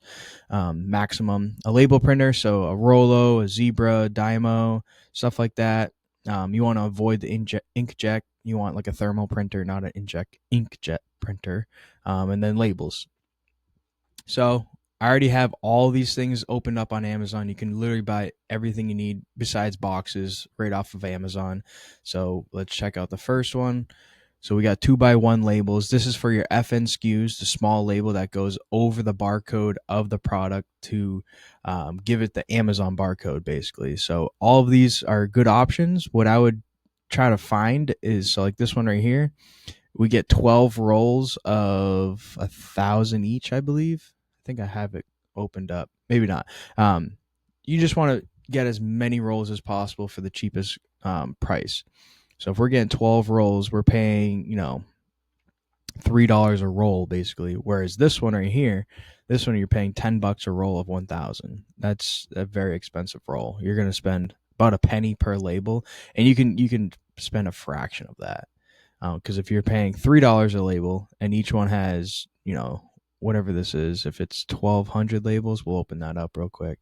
maximum. A label printer, so a Rollo, a Zebra, Dymo, stuff like that. You want to avoid the inkjet. You want like a thermal printer, not an inkjet printer. And then labels. So I already have all these things opened up on Amazon. You can literally buy everything you need besides boxes right off of Amazon. So let's check out the first one. So we got 2x1 labels. This is for your FN SKUs, the small label that goes over the barcode of the product to give it the Amazon barcode, basically. So all of these are good options. What I would try to find is, so like this one right here, we get 12 rolls of 1,000 each, I believe. I think I have it opened up. Maybe not. You just want to get as many rolls as possible for the cheapest price. So if we're getting 12 rolls, we're paying, $3 a roll basically. Whereas this one right here, this one you're paying $10 a roll of 1,000. That's a very expensive roll. You're going to spend about a penny per label, and you can spend a fraction of that. Because if you're paying $3 a label and each one has, whatever this is, if it's 1,200 labels, we'll open that up real quick.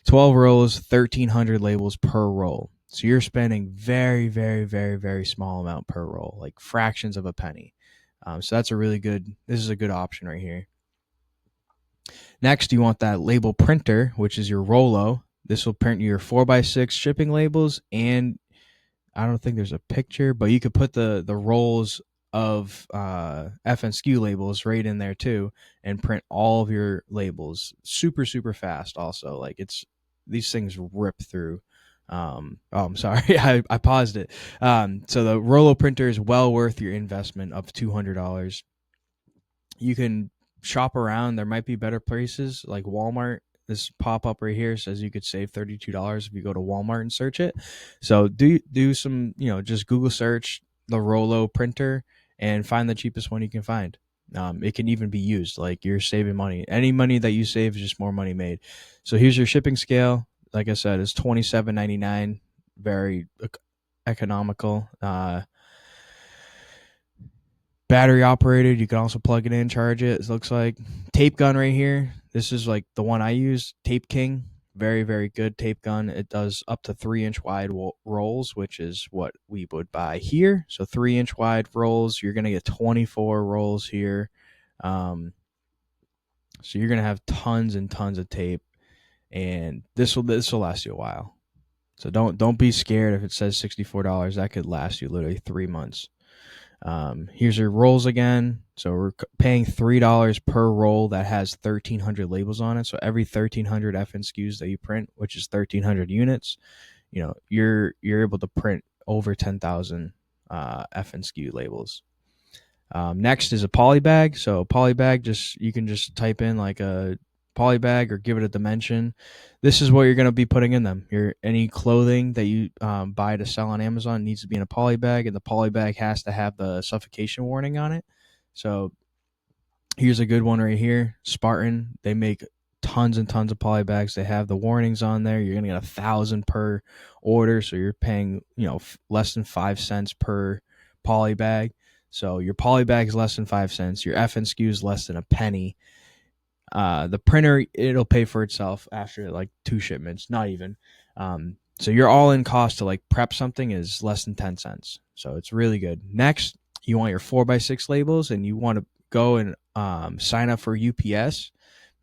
12 rolls, 1,300 labels per roll. So you're spending very, very, very, very small amount per roll, like fractions of a penny. So this is a good option right here. Next, you want that label printer, which is your Rollo. This will print your 4x6 shipping labels, and I don't think there's a picture, but you could put the rolls of FNSKU labels right in there too, and print all of your labels super, super fast. Also, like these things rip through. I'm sorry, I paused it. So the Rollo printer is well worth your investment of $200. You can shop around. There might be better places like Walmart. This pop-up right here says you could save $32 if you go to Walmart and search it. So do some, just Google search the Rollo printer and find the cheapest one you can find. It can even be used. Like, you're saving money. Any money that you save is just more money made. So here's your shipping scale. Like I said, it's $27.99. Very economical. Battery operated. You can also plug it in, charge it. It looks like tape gun right here. This is like the one I use, Tape King. Very, very good tape gun. It does up to 3-inch wide rolls, which is what we would buy here. So 3-inch wide rolls. You're gonna get 24 rolls here. So you're gonna have tons and tons of tape, and this will last you a while. So don't be scared if it says $64. That could last you literally 3 months. Here's your rolls again. So we're paying $3 per roll that has 1,300 labels on it. So every 1,300 FNSKUs that you print, which is 1,300 units, you're able to print over 10,000 FNSKU labels. Next is a poly bag. So a poly bag, you can just type in like a poly bag or give it a dimension. This is what you're going to be putting in them. Any clothing that you buy to sell on Amazon needs to be in a poly bag, and the poly bag has to have the suffocation warning on it. So here's a good one right here. Spartan, they make tons and tons of poly bags. They have the warnings on there. You're going to get 1,000 per order, so you're paying less than 5 cents per poly bag. So your poly bag is less than 5 cents. Your FNSKU is less than a penny. The printer, it'll pay for itself after like 2 shipments, not even. So your all-in cost to like prep something is less than 10 cents. So it's really good. Next, you want your 4x6 labels, and you want to go and sign up for UPS,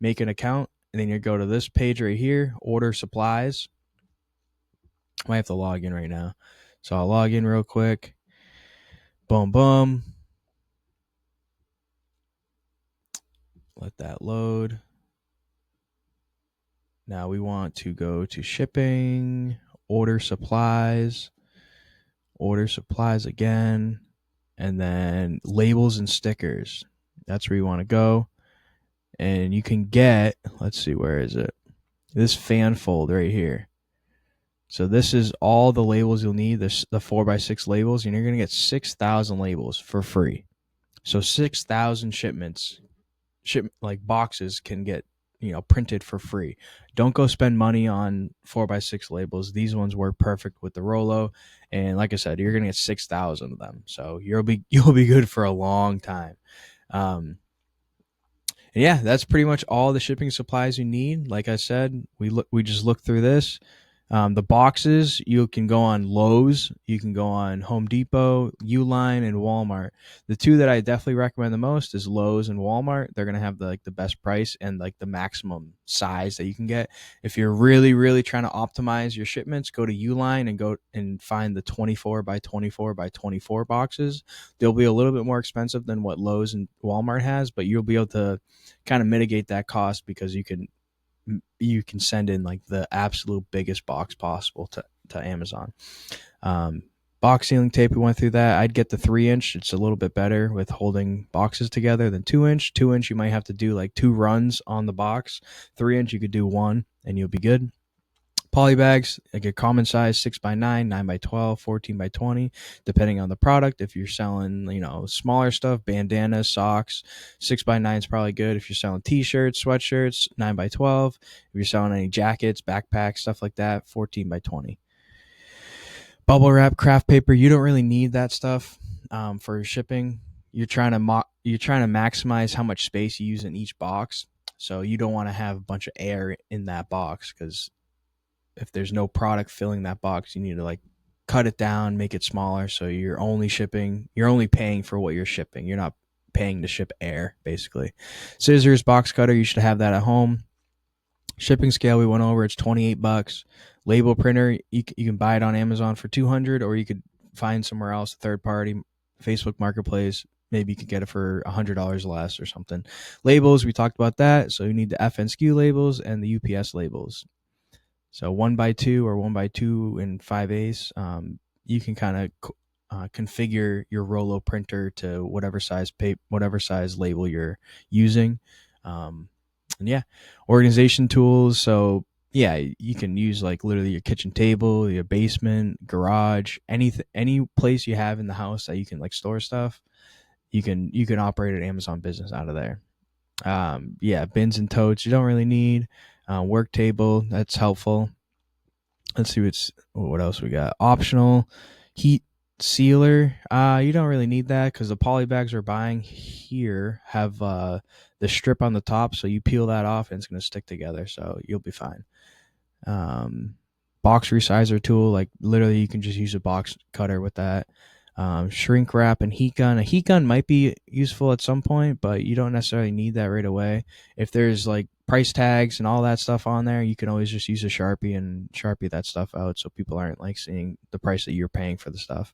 make an account, and then you go to this page right here, order supplies. I might have to log in right now. So I'll log in real quick. Boom, boom. Let that load. Now we want to go to shipping, order supplies again, and then labels and stickers. That's where you want to go. And you can get, let's see, where is it? This fan fold right here. So this is all the labels you'll need, the 4x6 labels, and you're going to get 6,000 labels for free. So 6,000 boxes can get printed for free. Don't go spend money on 4x6 labels. These ones work perfect with the Rollo, and like I said, you're gonna get 6,000 of them. So you'll be good for a long time. And yeah, that's pretty much all the shipping supplies you need. Like I said, we just looked through this. The boxes, you can go on Lowe's, you can go on Home Depot, Uline, and Walmart. The two that I definitely recommend the most is Lowe's and Walmart. They're gonna have the best price and like the maximum size that you can get. If you're really, really trying to optimize your shipments, go to Uline and go and find the 24 by 24 by 24 boxes. They'll be a little bit more expensive than what Lowe's and Walmart has, but you'll be able to kind of mitigate that cost because you can send in like the absolute biggest box possible to Amazon. Box sealing tape, we went through that. I'd get the 3-inch. It's a little bit better with holding boxes together than 2-inch. 2-inch, you might have to do like 2 runs on the box. 3-inch, you could do 1 and you'll be good. Poly bags, like a common size, 6x9, 9x12, 14x20, depending on the product. If you're selling, smaller stuff, bandanas, socks, 6x9 is probably good. If you're selling t-shirts, sweatshirts, 9x12. If you're selling any jackets, backpacks, stuff like that, 14x20. Bubble wrap, craft paper, you don't really need that stuff for shipping. You're trying to maximize how much space you use in each box. So you don't want to have a bunch of air in that box, because if there's no product filling that box, you need to cut it down, make it smaller. So you're only paying for what you're shipping. You're not paying to ship air, basically. Scissors, box cutter, you should have that at home. Shipping scale, we went over, it's $28. Label printer, you can buy it on Amazon for $200, or you could find somewhere else, a third party, Facebook Marketplace. Maybe you could get it for $100 less or something. Labels, we talked about that. So you need the FNSKU labels and the UPS labels. So 1x2 or 1x2 and 5/8. You can kind of configure your Rollo printer to whatever size label you're using. And yeah, organization tools. So yeah, you can use literally your kitchen table, your basement, garage, any place you have in the house that you can store stuff. You can operate an Amazon business out of there. Yeah, bins and totes you don't really need. Work table, that's helpful. Let's see what else we got. Optional heat sealer. You don't really need that, because the poly bags we're buying here have the strip on the top, so you peel that off and it's going to stick together, so you'll be fine. Box resizer tool, literally you can just use a box cutter with that. Shrink wrap and heat gun. A heat gun might be useful at some point, but you don't necessarily need that right away. If there's price tags and all that stuff on there, you can always just use a Sharpie and Sharpie that stuff out, so people aren't seeing the price that you're paying for the stuff.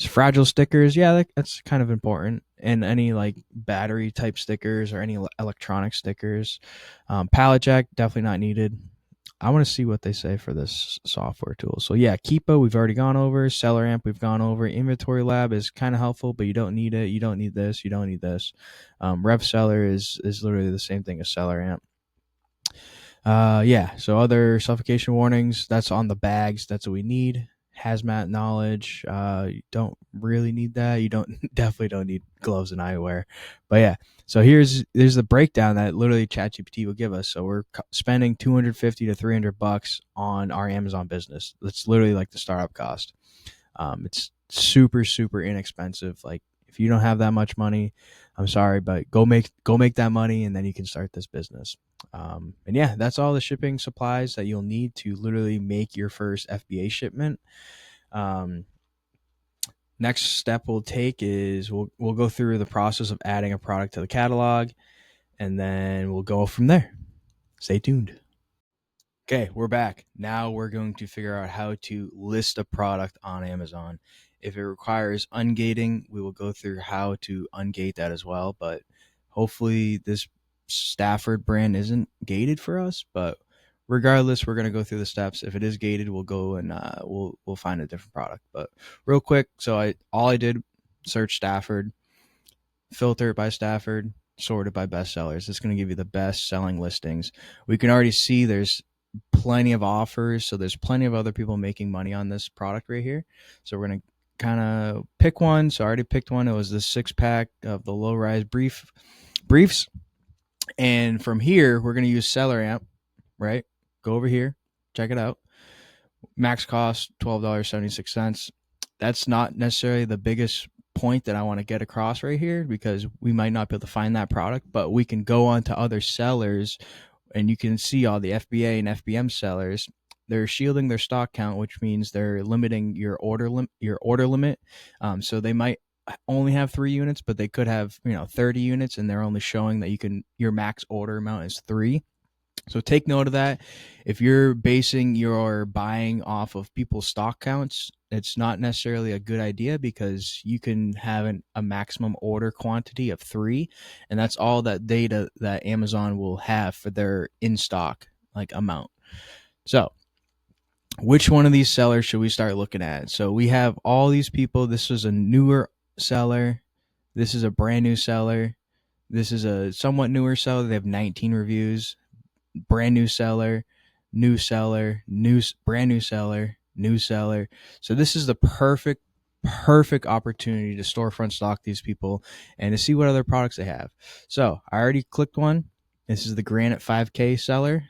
Fragile stickers, yeah, that's kind of important. And any battery type stickers or any electronic stickers. Pallet jack, definitely not needed. I want to see what they say for this software tool. So yeah, Keepa, we've already gone over. SellerAmp, we've gone over. Inventory Lab is kind of helpful, but you don't need it. You don't need this. You don't need this. RevSeller is literally the same thing as SellerAmp. Yeah, so other suffocation warnings, that's on the bags. That's what we need. Hazmat knowledge, you don't really need that. You definitely don't need gloves and eyewear. But yeah, so here's the breakdown that literally ChatGPT will give us. So we're spending $250 to $300 on our Amazon business. That's literally the startup cost. It's super, super inexpensive. If you don't have that much money, I'm sorry, but go make that money, and then you can start this business. And yeah, that's all the shipping supplies that you'll need to literally make your first FBA shipment. Next step we'll take is we'll go through the process of adding a product to the catalog, and then we'll go from there. Stay tuned. Okay, we're back. Now we're going to figure out how to list a product on Amazon. If it requires ungating, we will go through how to ungate that as well. But hopefully this Stafford brand isn't gated for us. But regardless, we're going to go through the steps. If it is gated, we'll go and we'll find a different product. But real quick, so all I did, search Stafford, filter it by Stafford, sorted by bestsellers. It's going to give you the best selling listings. We can already see there's plenty of offers, so there's plenty of other people making money on this product right here. So we're going to kind of pick one. So I already picked one. It was the 6-pack of the low-rise briefs. And from here, we're going to use SellerAmp, right? Go over here, check it out. Max cost $12.76. That's not necessarily the biggest point that I want to get across right here, because we might not be able to find that product, but we can go on to other sellers, and you can see all the FBA and FBM sellers. They're shielding their stock count, which means they're limiting your order limit. So they might only have 3 units, but they could have 30 units, and they're only showing that your max order amount is 3. So take note of that. If you're basing your buying off of people's stock counts, it's not necessarily a good idea, because you can have a maximum order quantity of 3, and that's all that data that Amazon will have for their in-stock amount. So which one of these sellers should we start looking at? So we have all these people. This is a newer seller. This is a brand new seller. This is a somewhat newer seller. They have 19 reviews. Brand new seller, new seller, brand new seller, new seller. So this is the perfect opportunity to storefront stock these people and to see what other products they have. So I already clicked one. This is the Granite 5K seller.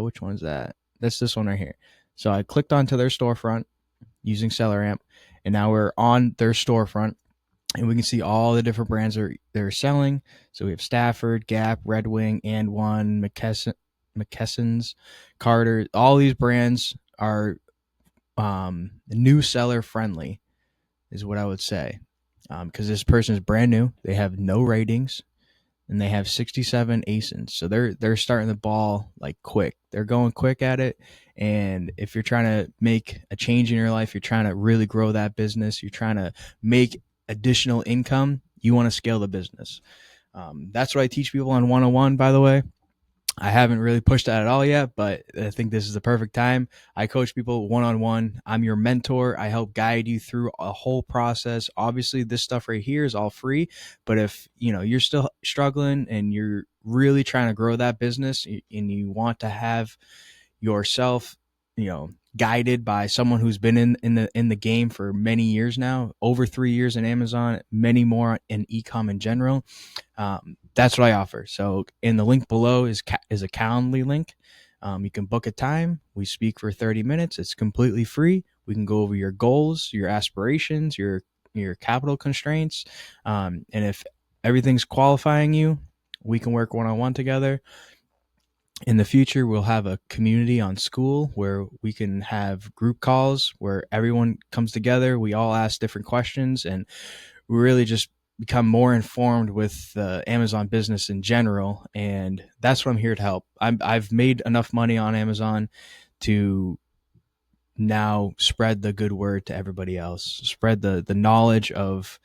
Which one's that? That's this one right here. So I clicked onto their storefront using SellerAmp, and now we're on their storefront, and we can see all the different brands they're selling. So we have Stafford, Gap, Red Wing, and One, McKesson's, Carter. All these brands are new seller friendly, is what I would say, because this person is brand new. They have no ratings, and they have 67 ASINs. So they're starting the ball like quick. They're going quick at it. And if you're trying to make a change in your life, you're trying to really grow that business, you're trying to make additional income, you want to scale the business. That's what I teach people on 101, by the way. I haven't really pushed that at all yet, but I think this is the perfect time. I coach people one-on-one. I'm your mentor. I help guide you through a whole process. Obviously, this stuff right here is all free, but if you're still struggling and you're really trying to grow that business and you want to have yourself, guided by someone who's been in the game for many years now, over 3 years in Amazon, many more in e-com in general, that's what I offer. So in the link below is a Calendly link. You can book a time. We speak for 30 minutes. It's completely free. We can go over your goals, your aspirations, your capital constraints, and if everything's qualifying you, we can work one-on-one together. In the future, we'll have a community on school where we can have group calls where everyone comes together. We all ask different questions, and we really just become more informed with the Amazon business in general. And that's what I'm here to help. I've made enough money on Amazon to now spread the good word to everybody else, spread the knowledge of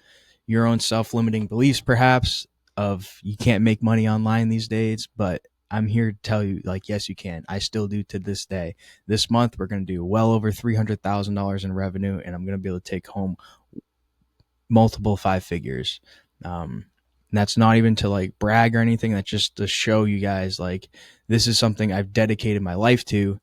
your own self-limiting beliefs, perhaps, of you can't make money online these days, but I'm here to tell you, like, yes, you can. I still do to this day. This month, we're going to do well over $300,000 in revenue, and I'm going to be able to take home multiple 5 figures. And that's not even to like brag or anything. That's just to show you guys, like, this is something I've dedicated my life to,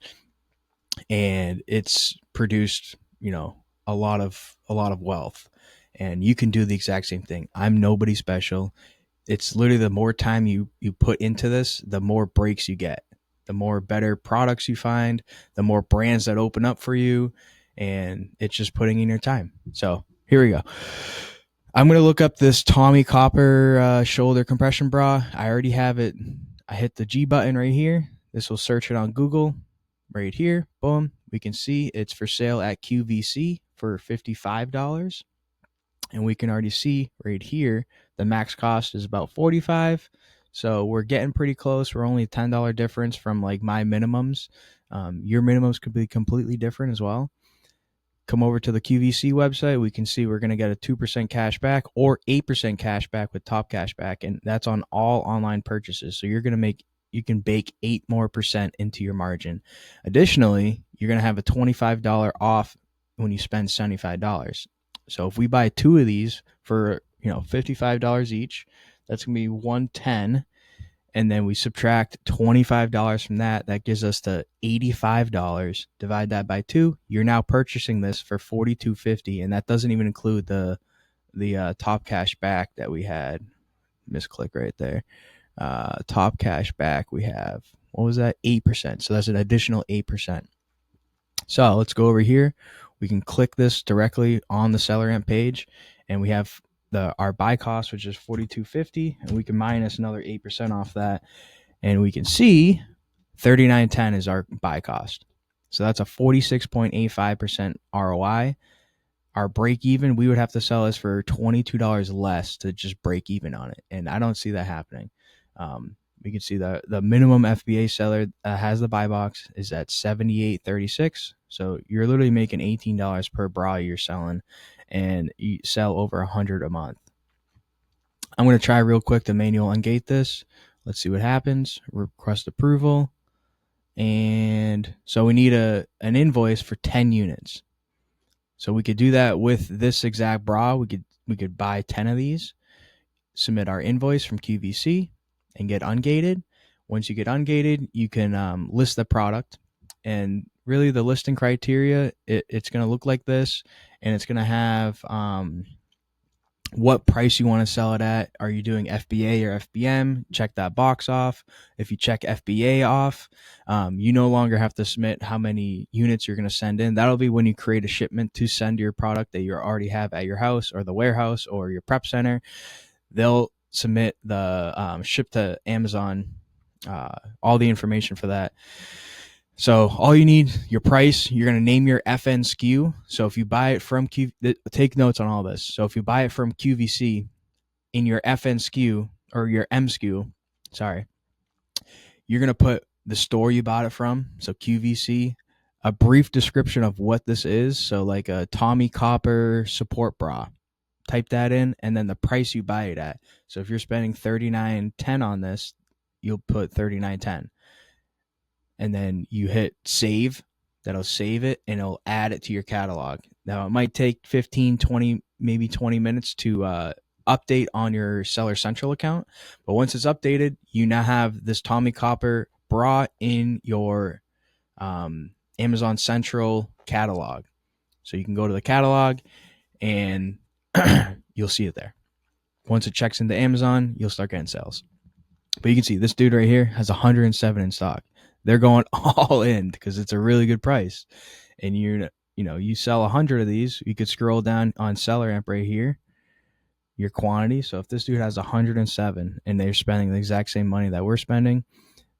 and it's produced, a lot of wealth. And you can do the exact same thing. I'm nobody special. It's literally the more time you put into this, the more breaks you get, the more better products you find, the more brands that open up for you, and it's just putting in your time. So here we go. I'm going to look up this Tommy Copper shoulder compression bra. I already have it. I hit the G button right here. This will search it on Google right here. Boom. We can see it's for sale at QVC for $55. And we can already see right here the max cost is about $45. So we're getting pretty close. We're only a $10 difference from like my minimums. Your minimums could be completely different as well. Come over to the QVC website. We can see we're going to get a 2% cash back or 8% cash back with top cash back. And that's on all online purchases. So you can bake 8% more into your margin. Additionally, you're going to have a $25 off when you spend $75. So if we buy 2 of these for, $55 each, that's going to be $110. And then we subtract $25 from that. That gives us the $85. Divide that by 2. You're now purchasing this for $42.50, and that doesn't even include the top cash back that we had. Misclick right there. Top cash back we have. What was that? 8%. So that's an additional 8%. So let's go over here. We can click this directly on the SellerAmp page, and we have our buy cost, which is $42.50, and we can minus another 8% off that, and we can see $39.10 is our buy cost. So that's a 46.85% ROI. Our break even, we would have to sell this for $22 less to just break even on it, and I don't see that happening. We can see the minimum FBA seller has the buy box is at $78.36. So you're literally making $18 per bra you're selling, and you sell over 100 a month. I'm going to try real quick to manual ungate this. Let's see what happens. Request approval. And so we need an invoice for 10 units. So we could do that with this exact bra. We could buy 10 of these, submit our invoice from QVC, and get ungated. Once you get ungated, you can list the product. And really, the listing criteria, it's going to look like this, and it's going to have what price you want to sell it at. Are you doing FBA or FBM? Check that box off. If you check FBA off, you no longer have to submit how many units you're going to send in. That'll be when you create a shipment to send your product that you already have at your house or the warehouse or your prep center. They'll submit the ship to Amazon, all the information for that. So all you need, your price, you're going to name your FN SKU. So if you buy it from take notes on all this. So if you buy it from QVC, in your FN SKU or your M SKU, sorry, you're going to put the store you bought it from. So QVC, a brief description of what this is. So like a Tommy Copper support bra, type that in, and then the price you buy it at. So if you're spending $39.10 on this, you'll put $39.10. And then you hit save. That'll save it, and it'll add it to your catalog. Now, it might take 15, 20, maybe 20 minutes to update on your Seller Central account. But once it's updated, you now have this Tommy Copper bra in your Amazon Central catalog. So you can go to the catalog, and you'll see it there. Once it checks into Amazon, you'll start getting sales. But you can see this dude right here has 107 in stock. They're going all in because it's a really good price. And you sell 100 of these, you could scroll down on SellerAmp right here, your quantity. So if this dude has 107 and they're spending the exact same money that we're spending,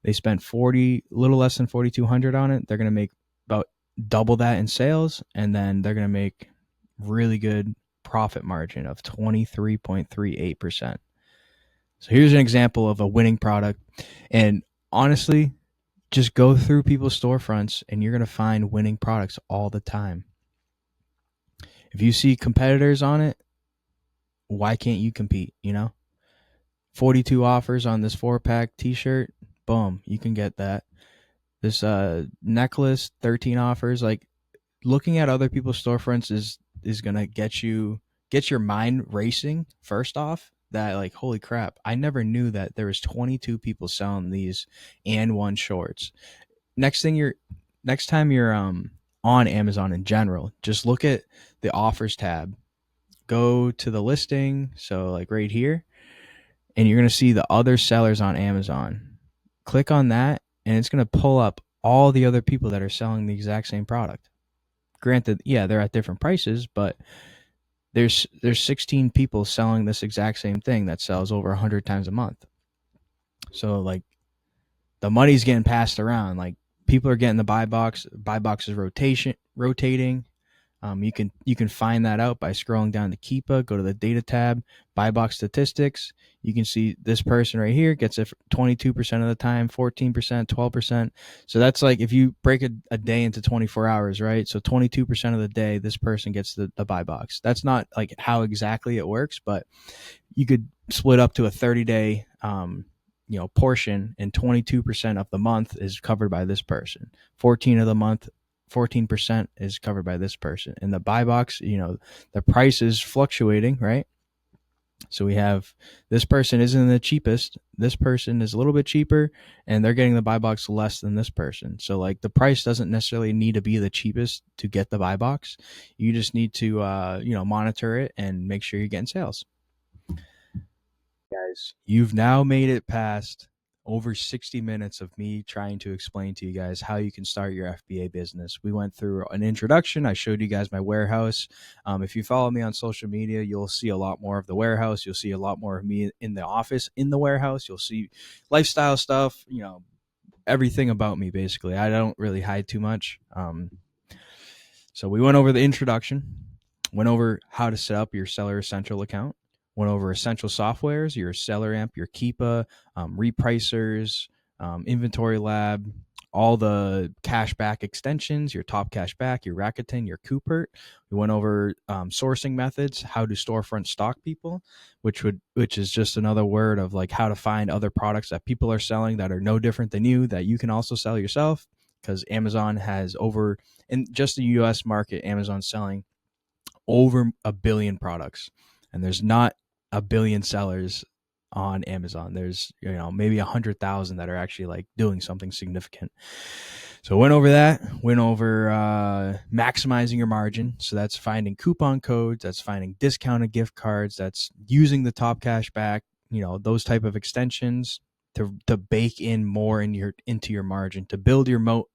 they spent a little less than 4,200 on it. They're going to make about double that in sales, and then they're going to make really good profit margin of 23.38%. So here's an example of a winning product. And honestly, just go through people's storefronts and you're going to find winning products all the time. If you see competitors on it, why can't you compete? 42 offers on this 4-pack t-shirt. Boom, you can get that. This necklace, 13 offers. Like, looking at other people's storefronts is going to get your mind racing first off. That, like, holy crap, I never knew that there was 22 people selling these and one shorts. Next time you're on Amazon in general, just look at the offers tab. Go to the listing, so like right here, and you're going to see the other sellers on Amazon. Click on that, and it's going to pull up all the other people that are selling the exact same product. Granted, yeah, they're at different prices, but there's 16 people selling this exact same thing that sells over 100 times a month. So, like, the money's getting passed around. Like, people are getting the buy box. Buy box is rotating. You can find that out by scrolling down to Keepa. Go to the data tab, buy box statistics. You can see this person right here gets it 22% of the time, 14%, 12%. So that's like, if you break a day into 24 hours, right? So 22% of the day, this person gets the buy box. That's not like how exactly it works, but you could split up to a 30-day portion, and 22% of the month is covered by this person. 14% is covered by this person. In the buy box, the price is fluctuating, right? So we have, this person isn't the cheapest. This person is a little bit cheaper, and they're getting the buy box less than this person. So, like, the price doesn't necessarily need to be the cheapest to get the buy box. You just need to, monitor it and make sure you're getting sales. Guys, you've now made it past over 60 minutes of me trying to explain to you guys how you can start your FBA business. We went through an introduction. I showed you guys my warehouse. If you follow me on social media, you'll see a lot more of the warehouse. You'll see a lot more of me in the office, in the warehouse. You'll see lifestyle stuff, everything about me, basically. I don't really hide too much. So we went over the introduction, went over how to set up your Seller Central account, went over essential softwares, your SellerAmp, your Keepa, repricers, inventory lab, all the cashback extensions, your top cashback, your Rakuten, your Coopert. We went over sourcing methods, how to storefront stock people, which is just another word of like how to find other products that people are selling that are no different than you, that you can also sell yourself, because Amazon has over, in just the US market, Amazon's selling over 1 billion products, and there's not 1 billion sellers on Amazon. There's, maybe 100,000 that are actually like doing something significant. So went over that, went over maximizing your margin. So that's finding coupon codes, that's finding discounted gift cards, that's using the top cash back, those type of extensions to bake in more into your margin, to build your moat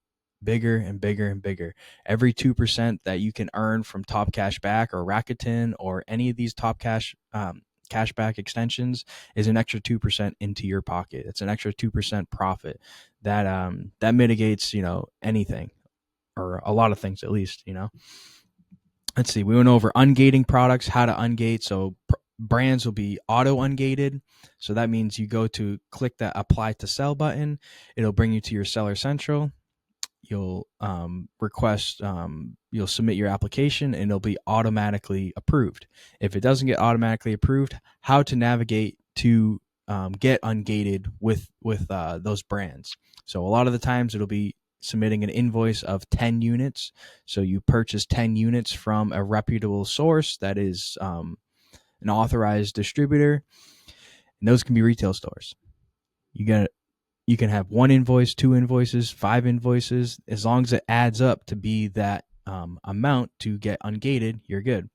bigger and bigger and bigger. Every 2% that you can earn from top cash back or Rakuten or any of these top cashback extensions is an extra 2% into your pocket. It's an extra 2% profit that mitigates, anything, or a lot of things at least, Let's see. We went over ungating products, how to ungate. So brands will be auto ungated. So that means you go to click that apply to sell button. It'll bring you to your Seller Central. You'll you'll submit your application and it'll be automatically approved. If it doesn't get automatically approved, how to navigate to get ungated with those brands. So a lot of the times it'll be submitting an invoice of 10 units. So you purchase 10 units from a reputable source that is an authorized distributor, and those can be retail stores. You can have 1 invoice, 2 invoices, 5 invoices. As long as it adds up to be that amount to get ungated, you're good.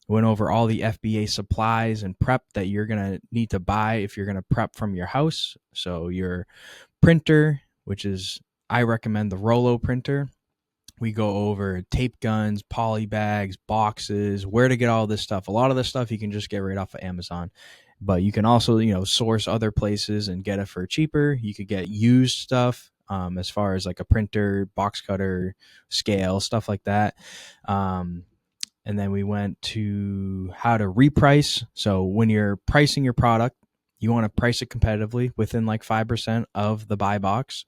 We went over all the FBA supplies and prep that you're going to need to buy if you're going to prep from your house. So your printer, which is, I recommend the Rollo printer. We go over tape guns, poly bags, boxes, where to get all this stuff. A lot of this stuff you can just get right off of Amazon. But you can also, source other places and get it for cheaper. You could get used stuff as far as like a printer, box cutter, scale, stuff like that. And then we went to how to reprice. So when you're pricing your product, you want to price it competitively within like 5% of the buy box.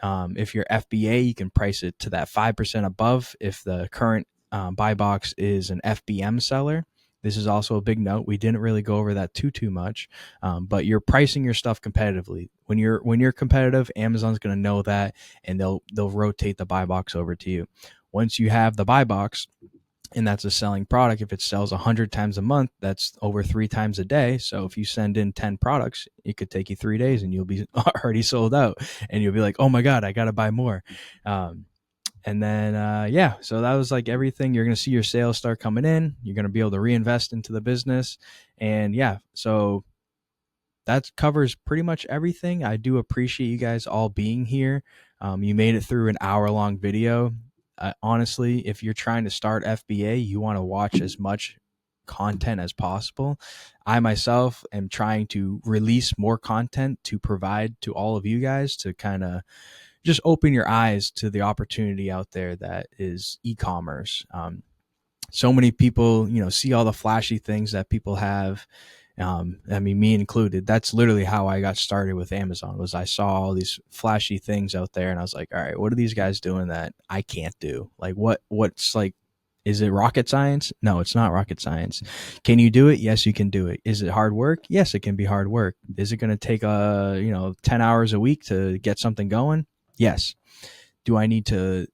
If you're FBA, you can price it to that 5% above if the current buy box is an FBM seller. This is also a big note. We didn't really go over that too much, but you're pricing your stuff competitively. When you're competitive, Amazon's going to know that, and they'll rotate the buy box over to you. Once you have the buy box, and that's a selling product, if it sells 100 times a month, that's over 3 times a day. So if you send in 10 products, it could take you 3 days, and you'll be already sold out, and you'll be like, oh my God, I got to buy more. And then, so that was like everything. You're going to see your sales start coming in. You're going to be able to reinvest into the business. And so that covers pretty much everything. I do appreciate you guys all being here. You made it through an hour-long video. Honestly, if you're trying to start FBA, you want to watch as much content as possible. I myself am trying to release more content to provide to all of you guys to kind of just open your eyes to the opportunity out there that is e-commerce. So many people, see all the flashy things that people have. Me included. That's literally how I got started with Amazon. Was I saw all these flashy things out there, and I was like, all right, what are these guys doing that I can't do? Like, what's like, is it rocket science? No, it's not rocket science. Can you do it? Yes, you can do it. Is it hard work? Yes, it can be hard work. Is it going to take 10 hours a week to get something going? Yes. Do I need to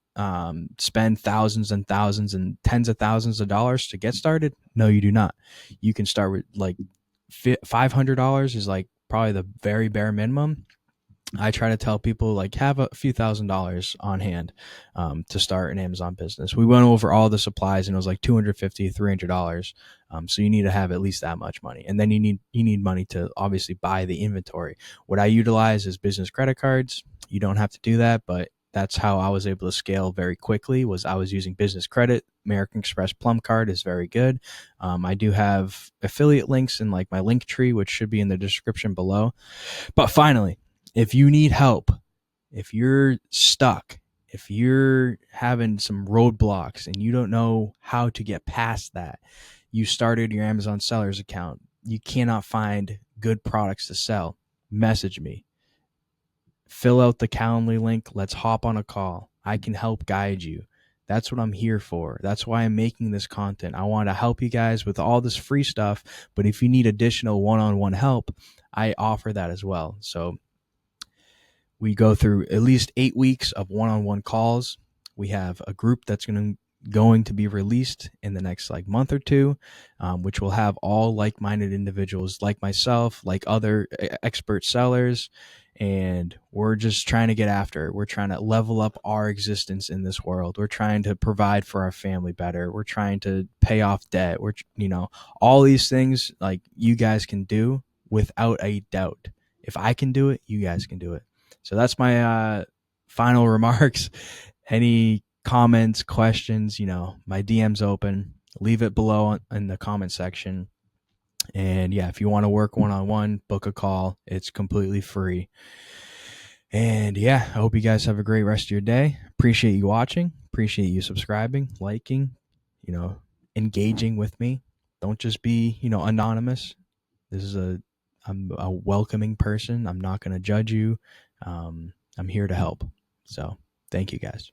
spend thousands and thousands and tens of thousands of dollars to get started? No, you do not. You can start with like $500 is like probably the very bare minimum. I try to tell people like have a few $1,000s on hand to start an Amazon business. We went over all the supplies and it was like $250, $300. So you need to have at least that much money, and then you need money to obviously buy the inventory. What I utilize is business credit cards. You don't have to do that, but that's how I was able to scale very quickly. Was I was using business credit. American Express Plum Card is very good. I do have affiliate links in like my link tree, which should be in the description below. But finally, if you need help, if you're stuck, if you're having some roadblocks and you don't know how to get past that, you started your Amazon sellers account, you cannot find good products to sell, message me. fill out the Calendly link. Let's hop on a call. I can help guide you. That's what I'm here for. That's why I'm making this content. I want to help you guys with all this free stuff, but if you need additional one-on-one help, I offer that as well. So we go through at least 8 weeks of one-on-one calls. We have a group that's going to be released in the next month or two, which will have all like-minded individuals like myself, like other expert sellers, and we're just trying to get after it. We're trying to level up our existence in this world. We're trying to provide for our family better. We're trying to pay off debt. We're, all these things like you guys can do without a doubt. If I can do it, you guys can do it. So that's my final remarks. Any comments, questions, my DM's open. Leave it below in the comment section. And yeah, if you want to work one-on-one, book a call. It's completely free. And yeah, I hope you guys have a great rest of your day. Appreciate you watching. Appreciate you subscribing, liking, engaging with me. Don't just be, anonymous. I'm a welcoming person. I'm not going to judge you. I'm here to help. So thank you guys.